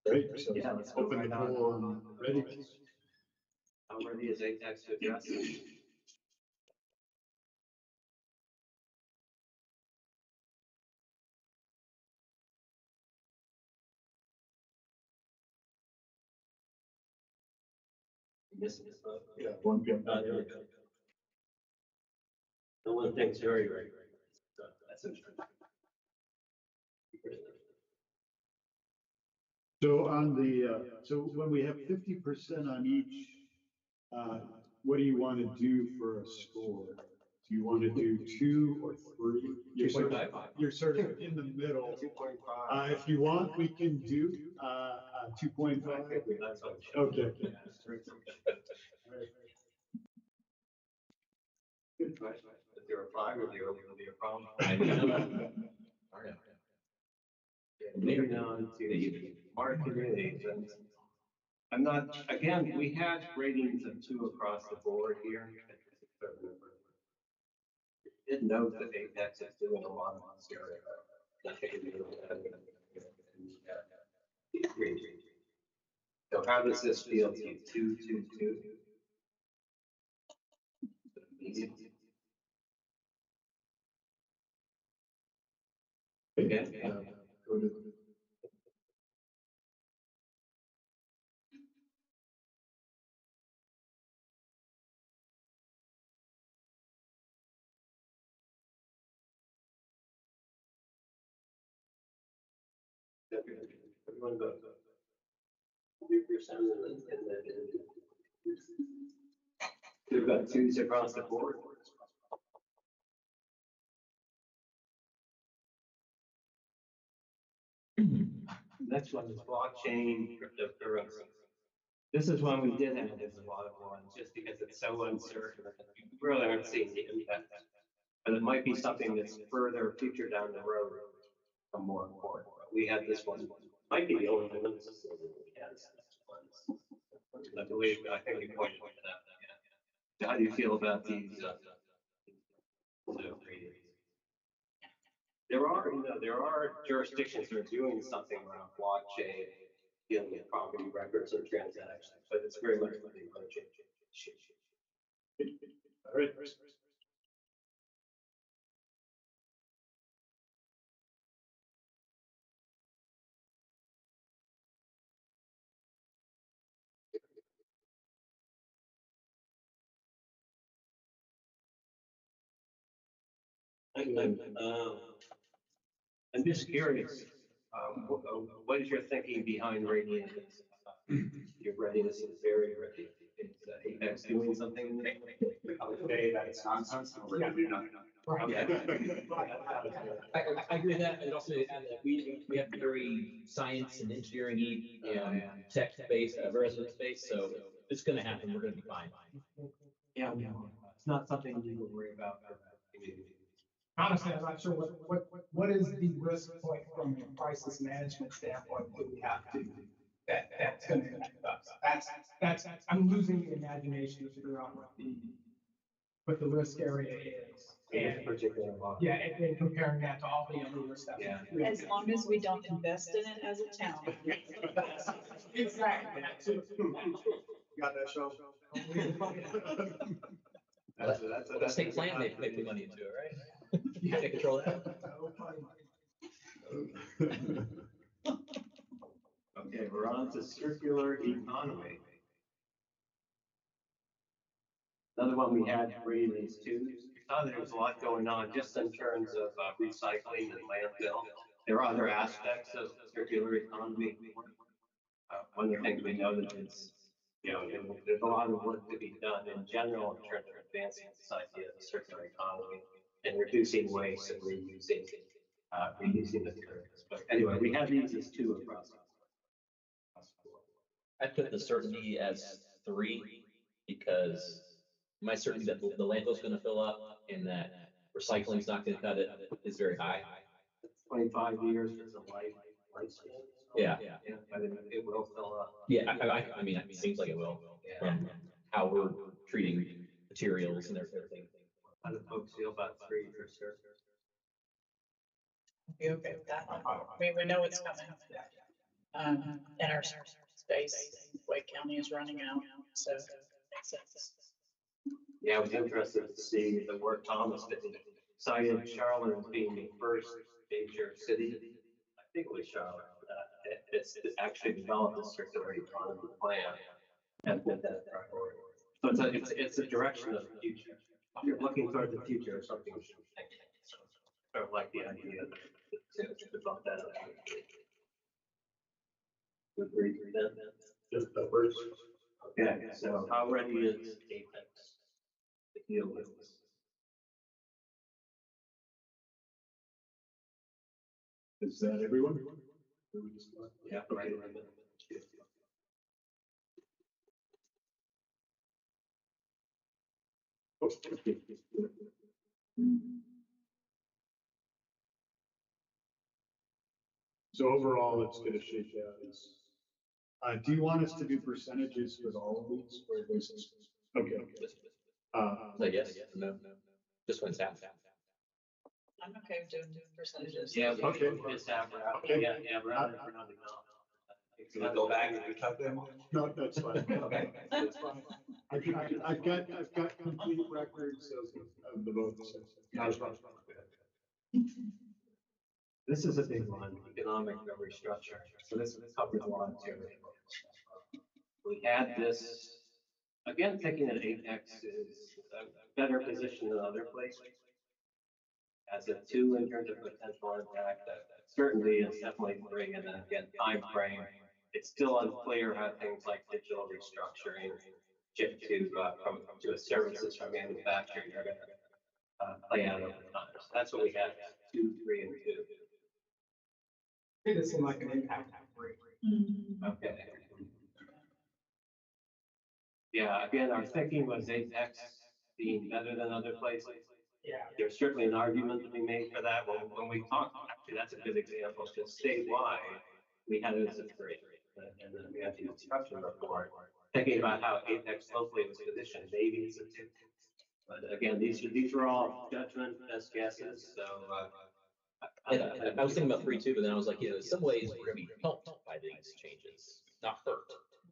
Great, so Yeah, let's open the floor, ready? How ready is Apex to address it? This is, Yeah, one bit. there we go. The one thing's very, very, that's interesting. So on the, so when we have 50% on each, what do you want to do for a score? Do you want to do 2 or 3? You're sort of, you're sort of in the middle. 2.5. If you want, we can do 2.5. That's what. Okay. Good question. If there are 5 or there will be a problem. Moving on to smart communities, and I'm not, again, we had ratings of 2 across the board here. Did note that Apex is doing a lot of this area. So how does this feel to you? 2, 2, 2? Medium? Okay. Go to Everyone go. 3% we've got 2s across the board. Next one is blockchain cryptocurrency. This is one we did have as a lot of ones, just because it's so uncertain. We really aren't seeing the impact. But it might be something that's further future down the road, more important. We had this one, might be the only one that's has. I believe, I think you pointed to that. Yeah. How do you feel about these? There are jurisdictions that are doing something around blockchain, dealing with property records and transactions, but it's very much what they emerging. all right. I'm just curious, what is your thinking behind rating this? Your readiness is very ready. Is Apex doing something? I would say that it's nonsense, and we're gonna do nothing. I agree with that. I'd also add that we have very science and engineering tech based, resident space. So it's gonna happen. We're gonna be fine. Yeah, it's not something you need to worry about for that community. Honestly, I'm not sure what is the risk point from a crisis management standpoint that we have to, that's gonna impact us. I'm losing the imagination to figure out what the risk area is. In And, this particular law. yeah, and comparing that to all the other risk stuff. Yeah. As long as we don't invest in it as a town. Exactly. Got that show? Let's take plan, they put money into it, right? You take control of that. Okay, we're on to circular economy. Another one we had to read is too. We saw there was a lot going on just in terms of recycling and landfill. There are other aspects of circular economy. One of the things we noted is, there's a lot of work to be done in general in terms of advancing this idea of circular economy and reducing waste and reusing materials. But anyway, we have these as two across. I put the certainty as 3 because my certainty that the landfill's gonna fill up and that recycling's not gonna cut it is very high. 25 years is a lifespan. Yeah. Yeah, but it will fill up. Yeah, I mean, it seems like it will, from how we're treating materials and everything. How do folks feel about 3 years, sir? Be okay with that. I mean, we know it's coming. In our space, Wake County is running out, so it makes sense. Yeah, I was interested to see the work Thomas did. Cited Charlotte as being the first major city, I think it was Charlotte, it's actually developed a circular economy plan and made that a priority. So it's a direction of the future. If you're looking toward the future, something you should think. So I like the idea to develop that up. Agree with that? Just the first. Okay, so how ready is Apex to deal with this? Is that everyone? Yeah, right. So overall, it's gonna shake out as, do you want us to do percentages with all of these, or this is, okay. Like, yes, no, just when it's half. I'm okay with doing percentages. Yeah, Okay. It's half round. Okay. Yeah, rounding up. Can we go back and recut them? No, that's fine. Okay. That's fine. I've got complete records of the votes. Not a problem. This is a big one, economic restructuring. So this covers a lot of territory. We had this, again, thinking that Apex is a better position than other places. As a 2 in terms of potential impact, certainty is definitely 3, and then again, time frame. It's still unclear how things like digital restructuring shift to a services from manufacturing are going to play out over time. So that's what we had, 2, 3, and 2. It does seem like an impact rate. Okay. Yeah, again, our thinking was Apex being better than other places. Yeah. There's certainly an argument to be made for that. When we talked, actually, that's a good example, because statewide, we had it as a 3. And then we had the instruction report, thinking about how Apex locally was positioned, maybe it's a 2. But again, these are all judgment, best guesses, so. I was thinking about 3 too, but then I was like, in some ways, we're gonna be helped by these changes, not hurt.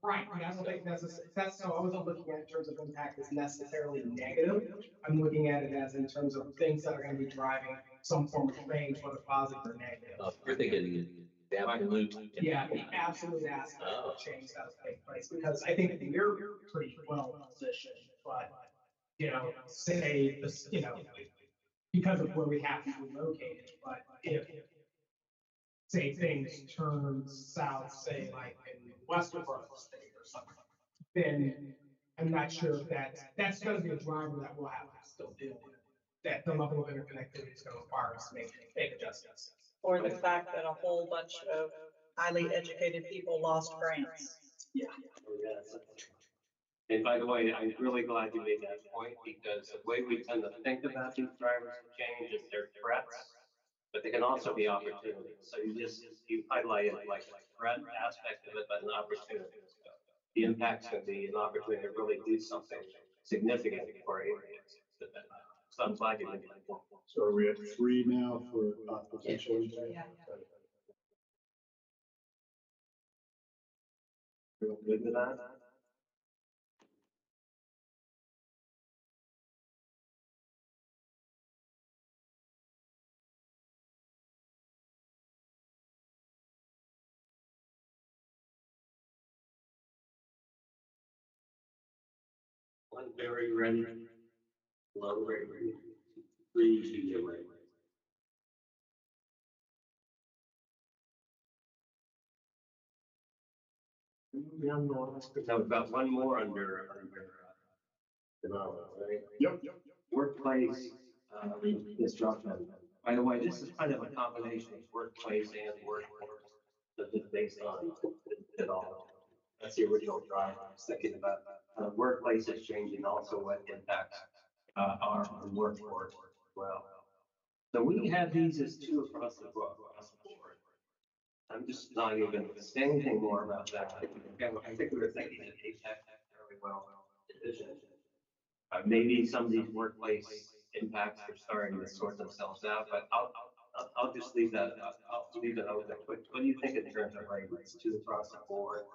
Right, I don't think that's, so I wasn't looking at it in terms of impact as necessarily negative. I'm looking at it as in terms of things that are gonna be driving some form of change, whether positive or negative. You're thinking absolute. Yeah, the absolute aspect of change that will take place, because I think we're pretty well positioned, but, say, because of where we happen to be located, but if, say, things turn south, say, like in western part of the state or something, then I'm not sure if that's gonna be a driver that we'll have to still deal with. That the level of interconnectivity is gonna require us to make adjustments. Or the fact that a whole bunch of highly educated people lost grants. Yeah. And by the way, I'm really glad you made that point because the way we tend to think about these drivers of change is they're threats, but they can also be opportunities. So you highlighted like the threat aspect of it, but an opportunity. So the impact's going to be an opportunity to really do something significant for areas. So I'm glad you made that point. So are we at 3 now for potential impact? Yeah. Feel good with that? One very ready, low rate, 3 medium rate. Now we've got one more under development, right? Yep. Workplace disruption. By the way, this is kind of a combination of workplace and workforce, but it's based on it all. That's the original drive I was thinking about. Workplace is changing also what impacts our workforce as well. So we have these as 2 across the board. I'm just not even going to say anything more about that. I think we were thinking that APEC fairly well division. Maybe some of these workplace impacts are starting to sort themselves out, but I'll just leave that. I'll leave it open. What do you think in terms of rates to across the board?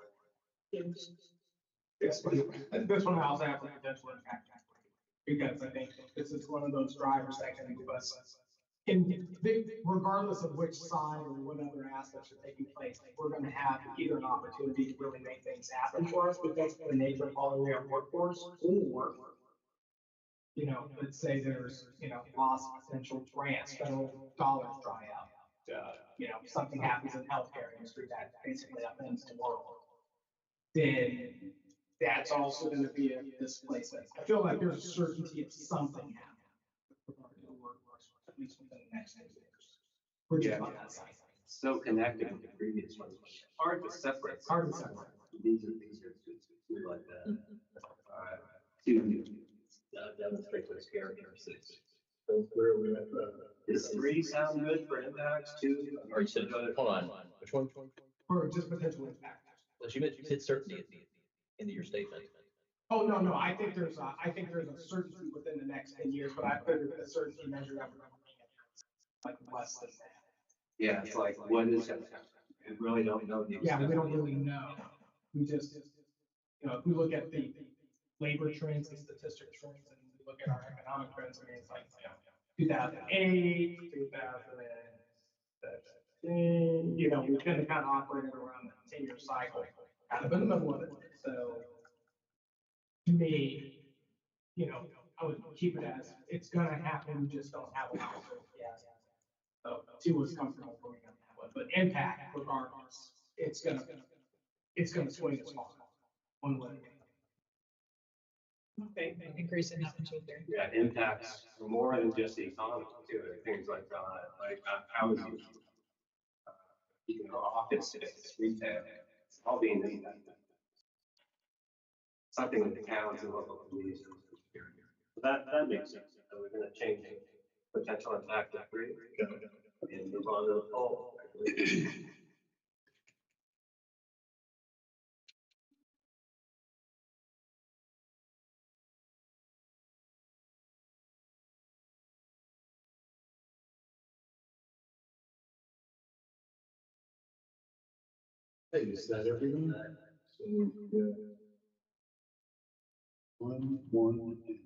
This one I also have a potential impact. Because I think this is one of those drivers that can give us, regardless of which side or what other aspects are taking place, we're going to have either an opportunity to really make things happen for us because of the nature of all our workforce, or, let's say there's, loss of potential grants, federal dollars dry out. Something happens in healthcare industry that basically upends the world. Then that's also going to be a displacement. I feel like there's a certainty of something happening with regard to the workforce, at least within the next 10 years. We're just on that side. So connected with the previous one. Hard to separate. Hard to separate. These are two like that. To demonstrate those characteristics. So where are we at? Does 3 sound good for impacts too? Or you said, hold on, which one? Or just potential impact. Well, you said certainty at the end of your statement. Oh, no, I think there's a certainty within the next 10 years, but I figured the certainty measure that we're looking at like less than that. Yeah, it's like, what is it? We really don't know. Yeah, we don't really know. We just, if we look at the labor trends, the statistic trends, and we look at our economic trends, I mean, it's like, 2008, 2017, we've been kind of operating around the 10-year cycle, kind of in the middle of it. So to me, I would keep it as it's gonna happen, we just don't have a lot of certainty yet. So 2 was comfortable going on that one, but impact regardless, it's gonna swing as far one way. Okay, increase enough into there. Yeah, impacts more than just the economy too. Things like housing, office space, retail, it's all being impacted. Something that the towns and local communities are experiencing. So that makes sense. So we're going to change potential impact to 3 and move on to the poll. Hey, is that everyone? So, yeah. 1, 1, and 3.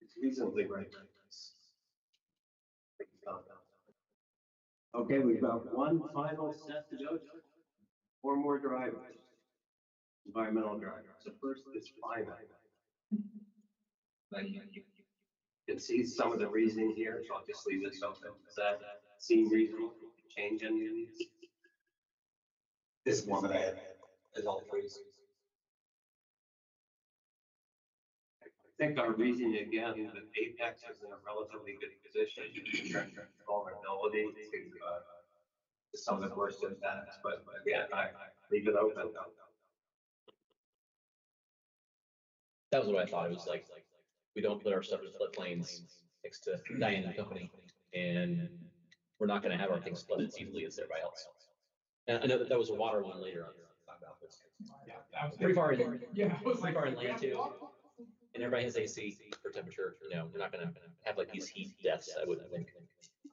It's reasonably right. Okay, we've got one final set to go. 4 more drivers. Environmental drivers. So first is climate. You can see some of the reasoning here, so I'll just leave this open. Does that seem reasonable? Change any of these? This is one that I had as all 3s. I think our reasoning again, that Apex is in a relatively good position in terms of vulnerability to some of the worst impacts, but again, I leave it open. That was what I thought. It was like, we don't put our stuff in floodplains next to Diane and Company, and we're not gonna have our things flooded as easily as everybody else. And I know that that was a water one later on. About this. Yeah, I was Pretty far in, Yeah. I was pretty far in we land have too, water? and everybody has AC for temperature, you know, we're not gonna have like these heat deaths, I wouldn't think.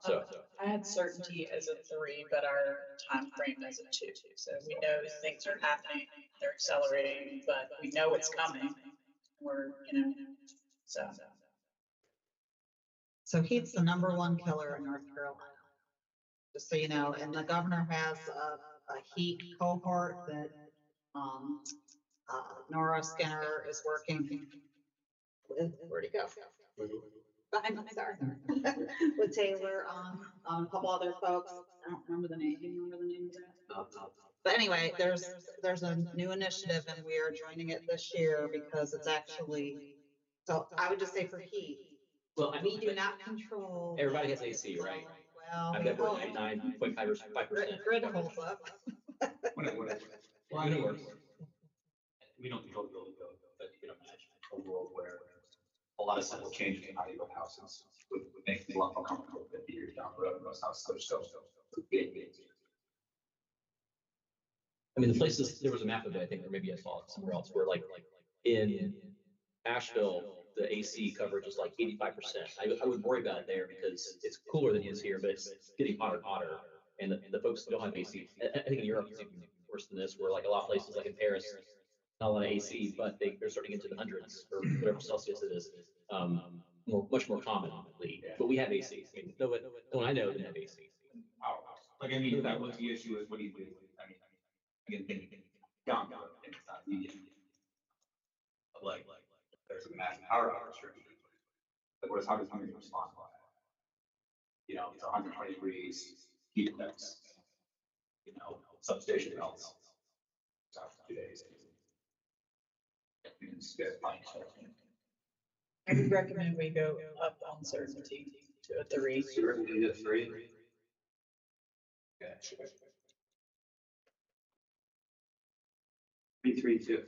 So, I had certainty as a 3, but our time frame is a 2. So we know things are happening, they're accelerating, but we know it's coming. We're, so. So heat's the #1 killer in North Carolina. Just so you know, and the governor has a heat cohort that, Nora Skinner is working with, where'd he go? I'm sorry, with Taylor, a couple other folks. I don't remember the name. Do you remember the name of that? But anyway, there's a new initiative and we are joining it this year because it's actually, so I would just say for heat, well, I we mean, do not control. everybody has AC, right? Well, I've we got hope. 99.5%. Grid holds up. Whatever. Well, I mean, it works. We don't control the building code, but you can imagine a world where a lot of simple changes in how you build houses would make things a lot more comfortable 50 years down the road. Most houses are still big. I mean, the places, there was a map of it, I think, or maybe I saw it somewhere else, where like in Asheville, the AC coverage is like 85%. I would worry about it there because it's cooler than it is here, but it's getting hotter and hotter. And the folks that don't have AC, I think in Europe it's even worse than this, where like a lot of places like in Paris, not a lot of AC, but they're starting into the hundreds or whatever Celsius it is. Much more commonly, but we have AC. I mean, no one I know didn't have AC. Powerhouse. Like, I mean, that was the issue is what do you do? I mean, again, thinking down the road, and it's not immediate. But like, there's a massive power outage restriction. Like, how does somebody respond to that? You know, it's 120 degrees, heat index, substation melts. It's after 2 days. You can skip fine stuff. I would recommend we go up on certainty to a 3. Certainty to 3. Okay. 332.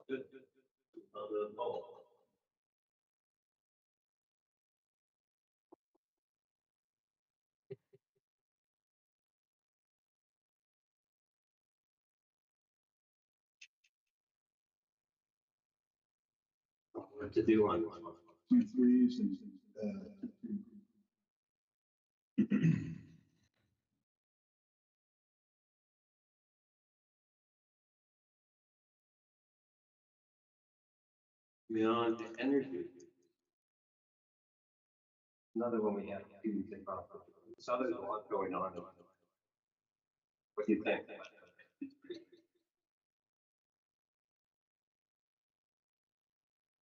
Good. On the ball. What to do on this one? 2 3s and, Beyond the energy. Another one we have to think about. So there's a lot going on. What do you think?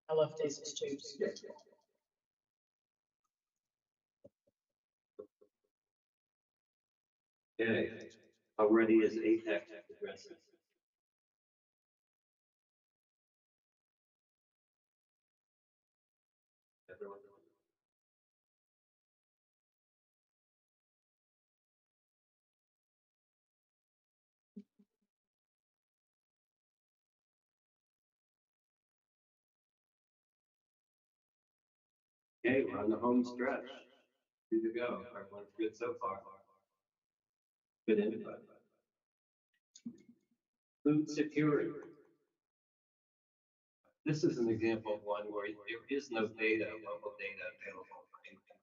I love Daisy Stoops. Okay, how ready is APEC to address this? Everyone? Okay, we're on the home stretch. Good to go. Everyone's good so far. Good input. Food security. This is an example of one where there is no data, local data available for anything.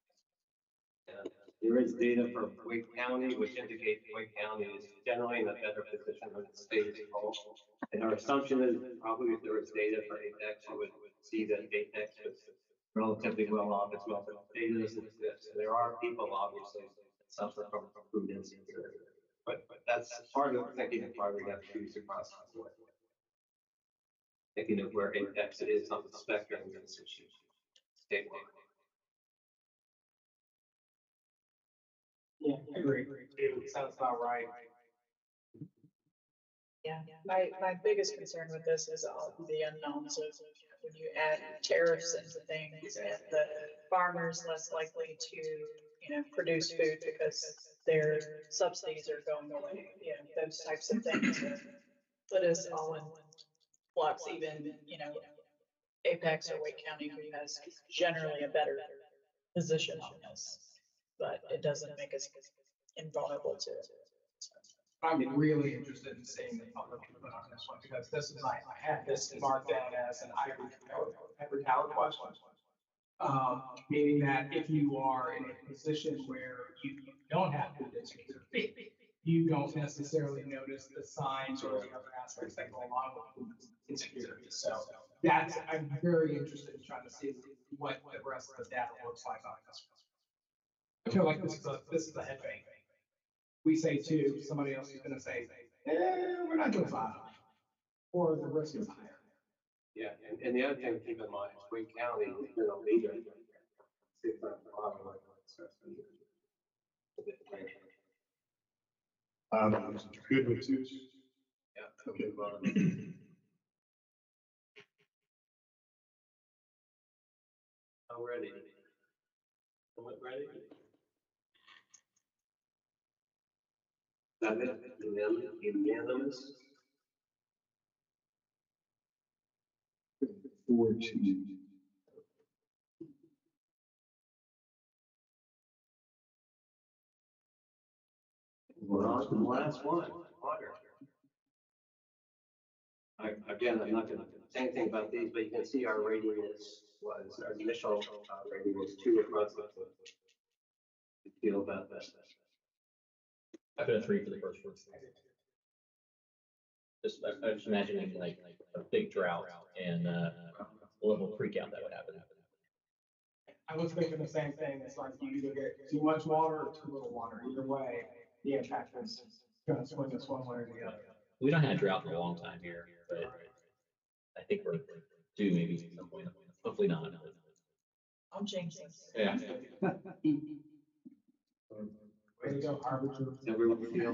And there is data for Wake County, which indicates Wake County is generally in a better position than the state as a whole. And our assumption is probably if there was data for Apex, you would see that Apex was relatively well off as well, but data doesn't exist. And there are people obviously that suffer from food insecurity. But that's part of thinking of why we have issues across the board. Thinking of where Apex is on the spectrum of this issue statewide. Yeah, I agree. It sounds about right. Yeah, my biggest concern with this is all the unknowns of when you add tariffs into things and the farmers less likely to, produce food because their subsidies are going away, those types of things put us all in flux, even, Apex or Wake County, who has generally a better position on this, but it doesn't make us invulnerable to it. I'm really interested in seeing the public input on this one, because this is, I had this marked down as an ivory tower question. Meaning that if you are in a position where you don't have food insecurity, you don't necessarily notice the signs or the other aspects that go along with food insecurity. So that's, I'm very interested in trying to see what the rest of the data looks like on this. I feel like this is a head fake. We say 2, somebody else is gonna say, we're not doing 5, or the risk is higher. Yeah, and the other thing to keep in mind is Wake County has been a leader. Good with 2. Yeah. Okay, well, I'm ready. Am I ready? That it, unanimous? 4-2. We're on to the last one, water. Again, I'm not gonna say anything about these, but you can see our rating was, our initial rating was 2 across the board. You feel about that? I put a 3 for the first one. I'm just imagining like a big drought and a level freak out that would happen. I was thinking the same thing. It's like you either get too much water or too little water. Either way, the impact is gonna swing us one way or the other. We don't have drought in a long time here, but I think we're due maybe at some point. Hopefully not. I'm changing. Yeah. Way to go, Harbinger. Everyone feel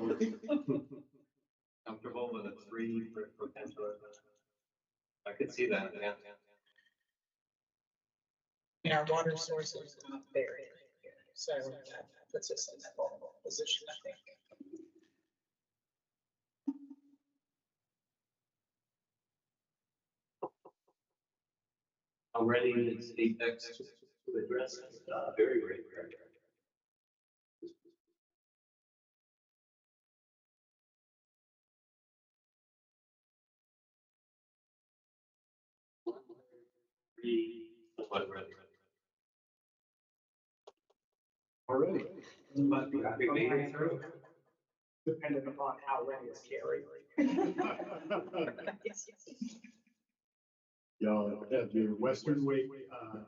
comfortable with a 3 for potential? I could see that, yeah. And our water source is not buried here, so that puts us in that vulnerable position, I think. How ready is Apex to address this? Very ready. Somewhat ready. Already. But We made it through. depending upon how ready it's carried. Y'all have your Western Wake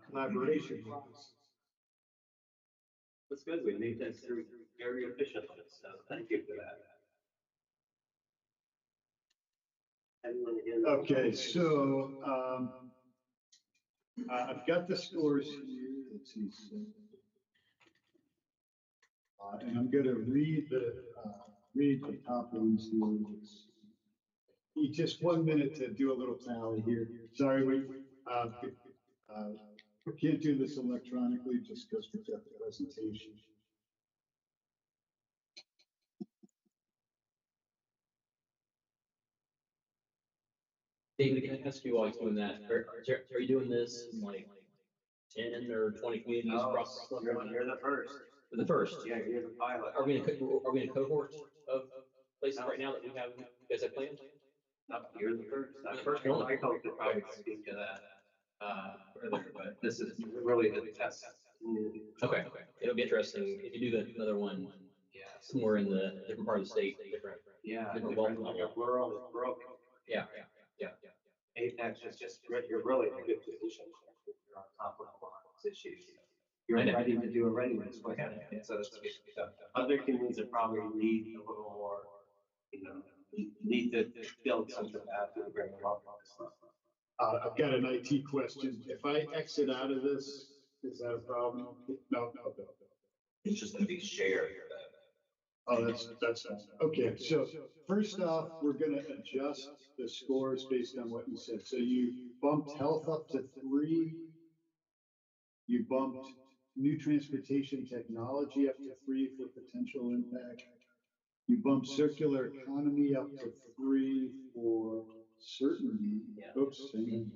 collaboration with us. That's good. We made that through very efficiently, so thank you for that. Anyone in? Okay, so I've got the scores here. Let's see. And I'm going to read the top ones here. Need just 1 minute to do a little tally here. Sorry, we can't do this electronically just because we've got the presentation. David, can I ask you while you're doing that? Are you doing this in like 10 or 20 communities across? You're the first. The first. Yeah, you're the pilot. Are we in a cohort of places right now that we have, you guys have planned? No, you're the first. First one, Michael could probably speak to that further, but this is really the test. Okay. It'll be interesting if you do another one. Yeah. Somewhere in the different part of the state, different. Yeah. Different wealth Like level. a rural is broken. Yeah. Apex is just, you're really in a good position. You're on top of a lot of these issues. You're I know. ready to do a readiness plan, so to speak. So other communities that probably need a little more, need to build some capacity to bring them up on this stuff. I've got an IT question. If I exit out of this, is that a problem? No. It's just gonna be shared. Oh, that's, okay, so first off, we're gonna adjust the scores based on what you said. So you bumped health up to 3. You bumped new transportation technology up to 3 for potential impact. You bumped circular economy up to 3 for certainty. Yeah. Oops, hang on.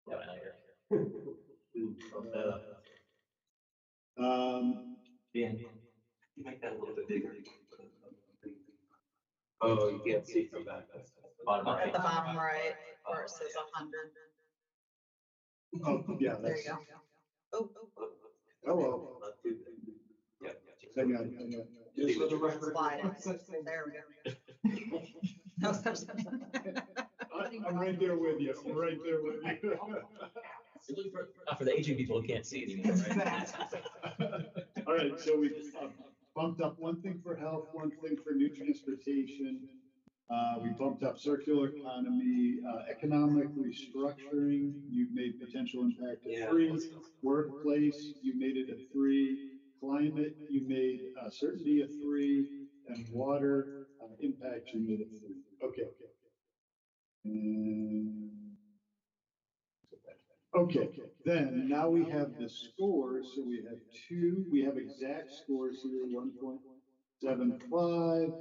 Yeah, I know you're. Dan, you make that a little bit bigger. Oh, you can't see from back. That's the Bottom At right. the bottom right, where it says 100. Oh, yeah, There that's, you go. Oh, oh, well, Not too big. Yeah. hang on. Just for the record. Slide it. There we go. No such thing. I'm right there with you, I'm right there with you. You're looking for the aging people who can't see anymore, right? All right, so we bumped up one thing for health, one thing for new transportation. We bumped up circular economy, economic restructuring, you made potential impact Yeah. at 3. Workplace, you made it a 3. Climate, you made certainty a 3. And water, impact, you made it 3. Okay. And okay, then now we have the scores. So we have exact scores here, 1.75,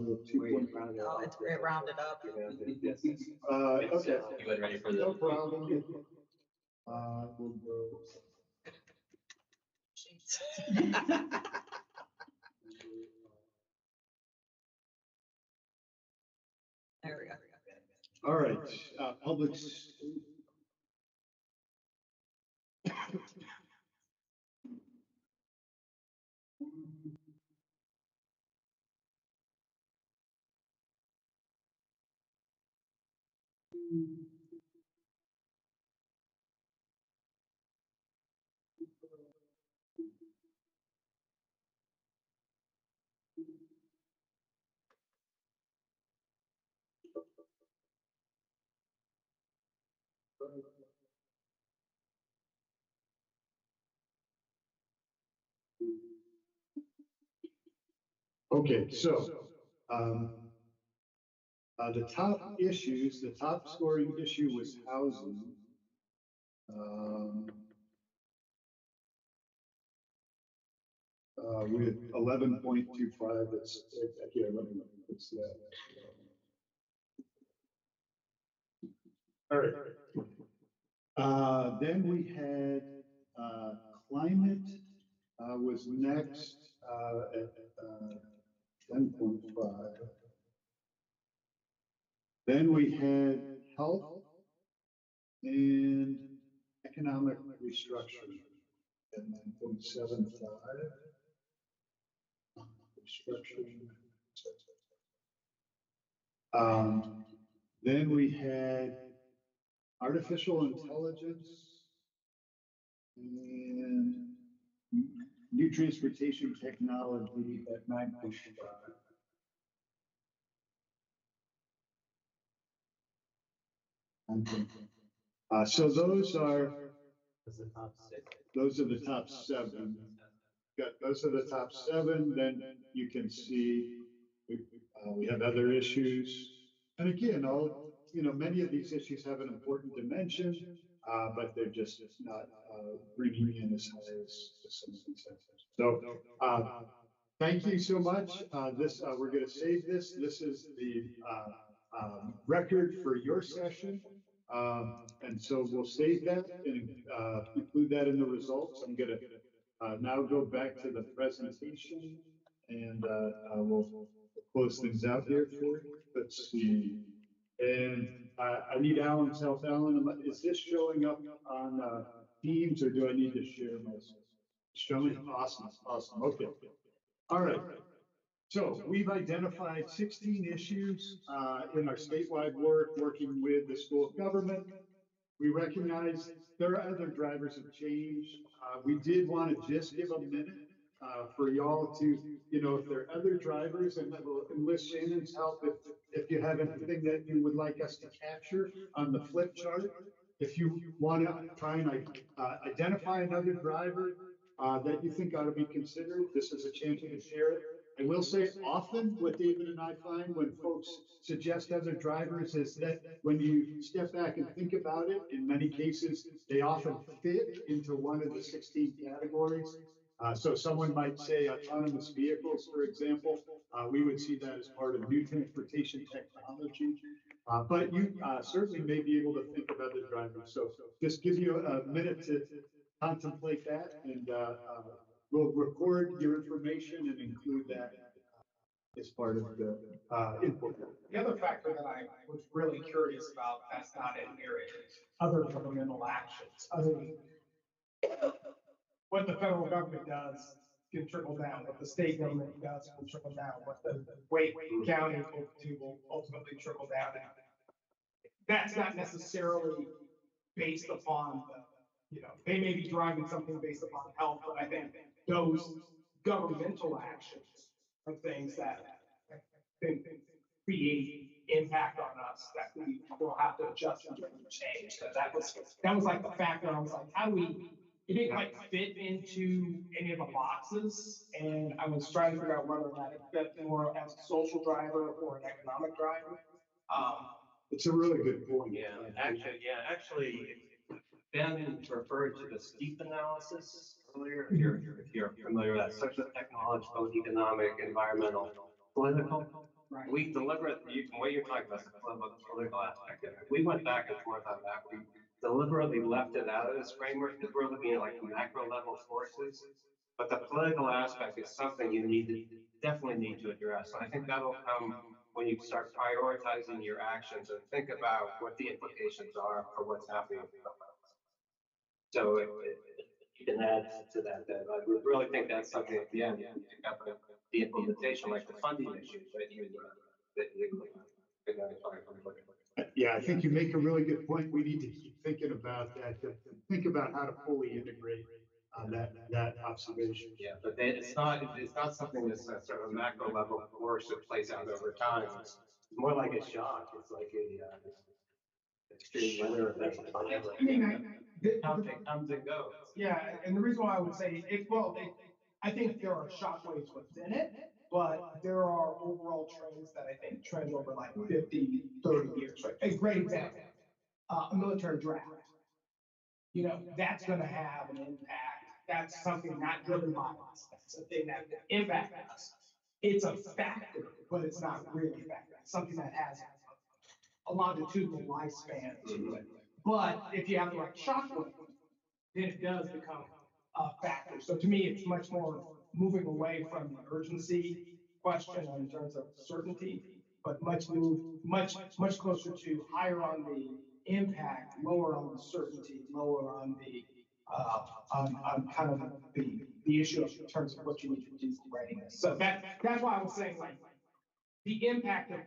we have 2. Oh, it rounded up. Okay, You went ready for the. no problem. We'll go. There we go. All right, public. Okay, so, the top issues, the top scoring issue was housing. With 11.25, that's, here, let me, what's that? All right. Then we had, climate, was next, at, 10.5. Then we had health and economic restructuring at 9.75. Restructuring. Then we had artificial intelligence and new transportation technology at 9.5. So those are the top 7. Those are the top 7. Then you can see we have other issues. And again, many of these issues have an important dimension, but they're just not bringing in as high as some of these others. So thank you so much. We're going to save this. This is the record for your session. And so we'll save that and include that in the results. I'm going to now go back to the presentation and we'll close things out here for you. Let's see. And I need Alan's help. Alan, is this showing up on Teams or do I need to share my screen? Showing? Awesome. Okay. All right. So we've identified 16 issues in our statewide work, working with the school of government. We recognize there are other drivers of change. We did want to just give a minute for y'all to, if there are other drivers, and we'll enlist Shannon's help if you have anything that you would like us to capture on the flip chart. If you want to try and identify another driver, that you think ought to be considered, this is a chance to share it. I will say often what David and I find when folks suggest other drivers is that when you step back and think about it, in many cases, they often fit into one of the 16 categories. So someone might say autonomous vehicles, for example, we would see that as part of new transportation technology. But you certainly may be able to think of other drivers. So just give you a minute to contemplate that, and we'll record your information and include that as part of the input. The other factor that I was really curious about that's not in here is other governmental actions, other than what the federal government does can trickle down, what the state government does will trickle down, what the Wake County will do will ultimately trickle down. And that's not necessarily based upon the, they may be driving something based upon health, but I think those governmental actions are things that I think create impact on us that we will have to adjust and change. So that was like the factor. I was like, how do we, it didn't quite fit into any of the boxes. And I was trying to figure out whether that fit more as a social driver or an economic driver. It's a really good point. Actually, Ben referred to the STEEP analysis earlier. If you're familiar with that, social, technological, economic, environmental, political. Right. We deliberately, what you're talking about, the political aspect of it. We went back and forth on that. We deliberately left it out of this framework because we're looking at like macro level forces. But the political aspect is something you definitely need to address. And I think that'll come when you start prioritizing your actions and think about what the implications are for what's happening. So you can add to that. I would really think that's something at the end you can pick up the implementation, like the funding issues that you identified. Yeah, I think you make a really good point. We need to keep thinking about that. Think about how to fully integrate that observation. Yeah, but it's not something that's a sort of a macro level force that plays out over time. It's more like a shock. It's like a extreme weather event. It comes and goes. Yeah, and the reason why I would say I think there are shockwaves within it, but there are overall trends that I think trend over like 50, 30 years, right? A great example, a military draft. That's going to have an impact. That's something not driven by us. That's a thing that will impact us. It's a factor, but it's not really a factor. It's something that has a longitudinal lifespan to it. But if you have the right shockwave, then it does become a factor. So to me, it's much more moving away from the urgency question in terms of certainty, but much closer to higher on the impact, lower on the certainty, lower on the on kind of the issue in terms of what you need to do for readiness. So that's why I was saying like the impact of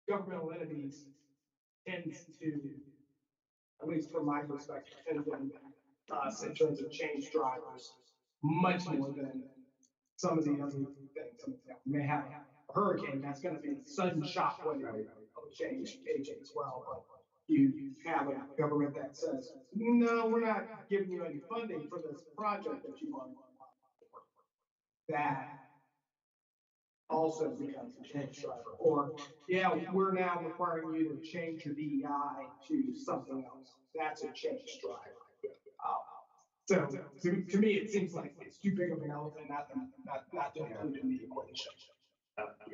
governmental entities tends to, at least from my perspective, tends to impact us in terms of change drivers much more than some of the other things. We may have a hurricane that's going to be a sudden shock wave of a change agent as well, but you have a government that says, no, we're not giving you any funding for this project that you want. That also becomes a change driver. Or, yeah, we're now requiring you to change your DEI to something else. That's a change driver. So to me, it seems like it's too big of an elephant not to include in the equation.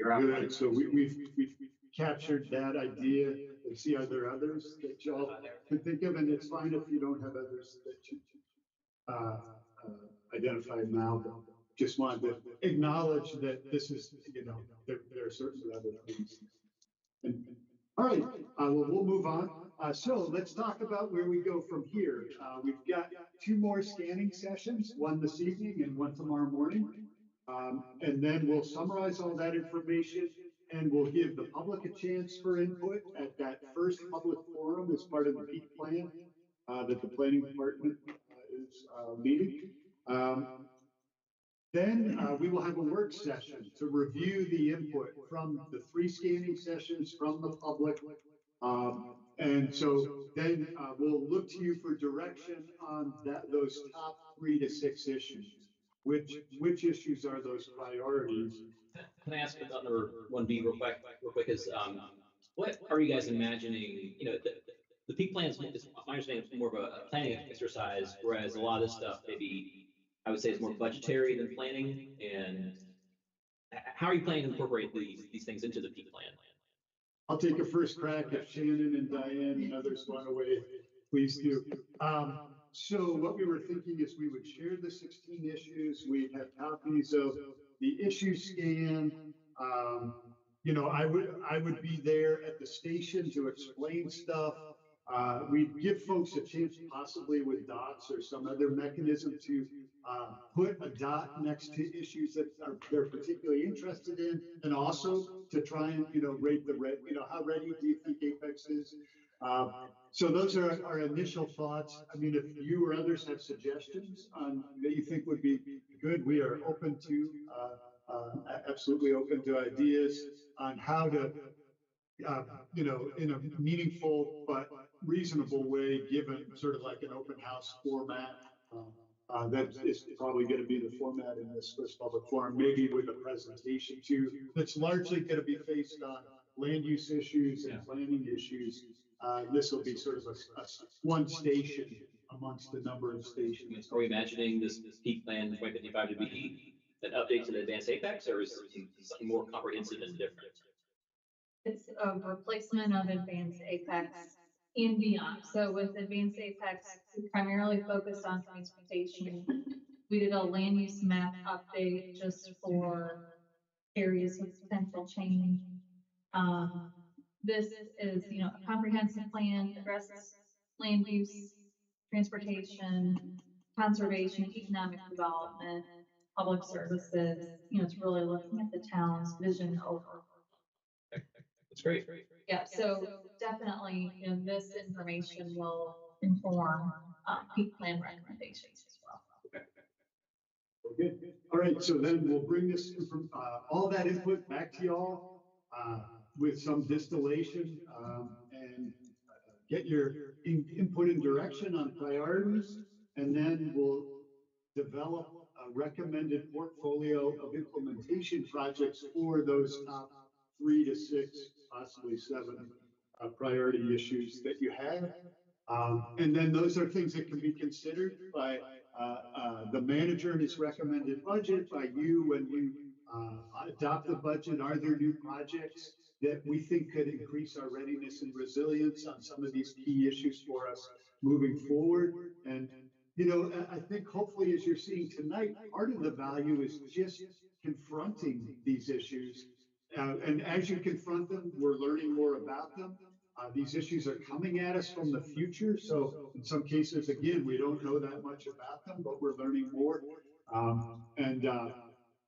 Good. So we've captured that idea. And see, are there others that y'all can think of? And it's fine if you don't have others that you identified now, but just wanted to acknowledge that this is, there are certainly other things. All right, well, we'll move on. So let's talk about where we go from here. We've got 2 more scanning sessions, one this evening and one tomorrow morning. And then we'll summarize all that information and we'll give the public a chance for input at that first public forum as part of the peak plan that the planning department is leading. Then we will have a work session to review the input from the 3 scanning sessions from the public And so then we'll look to you for direction on those top 3 to 6 issues. Which issues are those priorities? Can I ask about number 1B real quick is, what are you guys imagining, the peak plan is, my understanding, is more of a planning exercise, whereas a lot of this stuff maybe, I would say, is more budgetary than planning, and how are you planning to incorporate these things into the peak plan? I'll take a first crack if Shannon and Diane and others want to weigh, please do. So what we were thinking is we would share the 16 issues. We'd have copies of the issue scan. I would be there at the station to explain stuff. We'd give folks a chance, possibly with dots or some other mechanism, to put a dot next to issues that they're particularly interested in, and also to try and rate how ready do you think Apex is? So those are our initial thoughts. I mean, if you or others have suggestions that you think would be good, we are open to, absolutely open to ideas on how to, in a meaningful but reasonable way, given sort of like an open house format. That is probably going to be the format in this first public forum, maybe with a presentation too, that's largely going to be based on land use issues and planning issues. This will be sort of a one station amongst a number of stations. Are we imagining this peak plan 2055 to be an update to the advanced Apex, or is it something more comprehensive and different? It's a replacement of advanced Apex and beyond. So with advanced Apex, we primarily focused on transportation. We did a land use map update just for areas with potential change. This is, a comprehensive plan that addresses land use, transportation, conservation, economic development, public services. It's really looking at the town's vision overall. That's great. Yeah, so definitely, this information will inform peak plan recommendations as well. Good. All right, so then we'll bring this all that input back to y'all with some distillation and get your input and direction on priorities, and then we'll develop a recommended portfolio of implementation projects for those top 3 to 6, possibly 7 priority issues that you have. And then those are things that can be considered by the manager and his recommended budget, by you when you adopt the budget. Are there new projects that we think could increase our readiness and resilience on some of these key issues for us moving forward? And, I think hopefully, as you're seeing tonight, part of the value is just confronting these issues. And as you confront them, we're learning more about them. These issues are coming at us from the future. So in some cases, again, we don't know that much about them, but we're learning more. And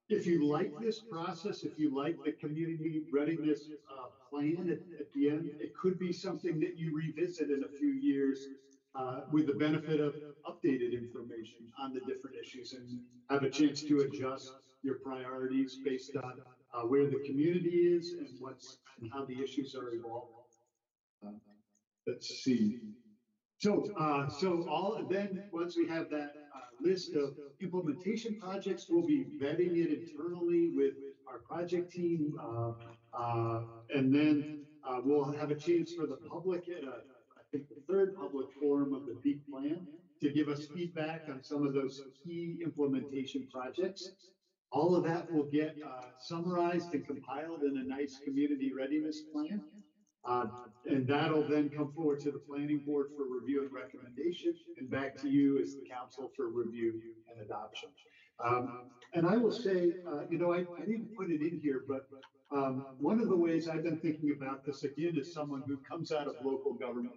if you like this process, if you like the community readiness plan at the end, it could be something that you revisit in a few years with the benefit of updated information on the different issues, and have a chance to adjust your priorities based on where the community is and how the issues are evolving. Let's see. So then once we have that list of implementation projects, we'll be vetting it internally with our project team, and then we'll have a chance for the public at I think the 3rd public forum of the peak plan to give us feedback on some of those key implementation projects. All of that will get summarized and compiled in a nice community readiness plan. And that'll then come forward to the planning board for review and recommendation, and back to you as the council for review and adoption. And I will say, I didn't put it in here, but one of the ways I've been thinking about this, again, as someone who comes out of local government,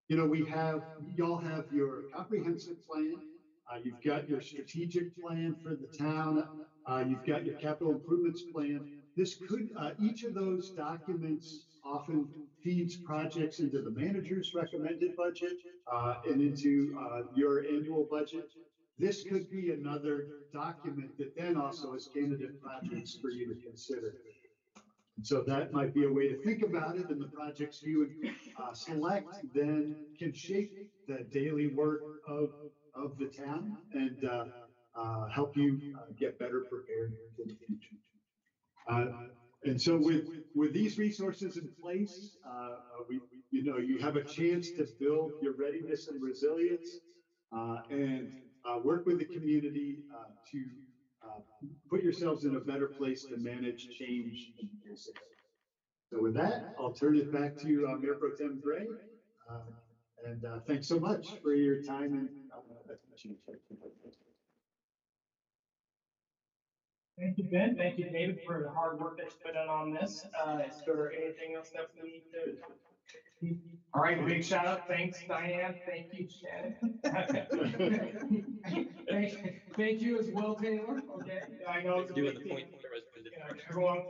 y'all have your comprehensive plan, you've got your strategic plan for the town, you've got your capital improvements plan. This could, each of those documents often feeds projects into the manager's recommended budget and into your annual budget. This could be another document that then also has candidate projects for you to consider. And so that might be a way to think about it, and the projects you would select then can shape the daily work of the town and help you get better prepared for the future. And so with these resources in place, you have a chance to build your readiness and resilience and work with the community to put yourselves in a better place to manage change in your city. So with that, I'll turn it back to Mayor Pro Tem Gray. And thanks so much for your time and attention. Thank you, Ben. Thank you, David, for the hard work that's put in on this. Is there anything else that we need to? All right, big shout out. Thanks, Diane. Thank you, Shannon. Thank you as well, Taylor. Okay, I know it's a Doing big the team. point there was.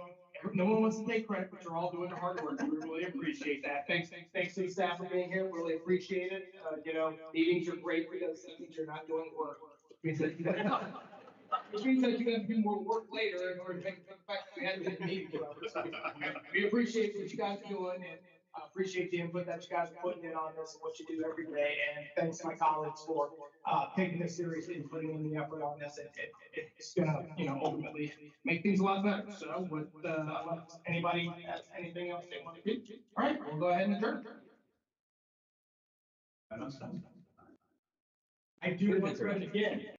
No one wants to take credit, but you're all doing the hard work. We really appreciate that. Thanks to the staff for being here. Really appreciate it. Meetings are great because that means you're not doing work. Which means that you have to do more work later in order to make the fact that we had a meeting. We appreciate what you guys are doing and appreciate the input that you guys are putting in on this and what you do every day. And thanks to my colleagues for taking this seriously and putting in the effort on this. It's gonna, ultimately make things a lot better. So with, unless anybody has anything else they want to do, all right, we'll go ahead and adjourn. I do want to again.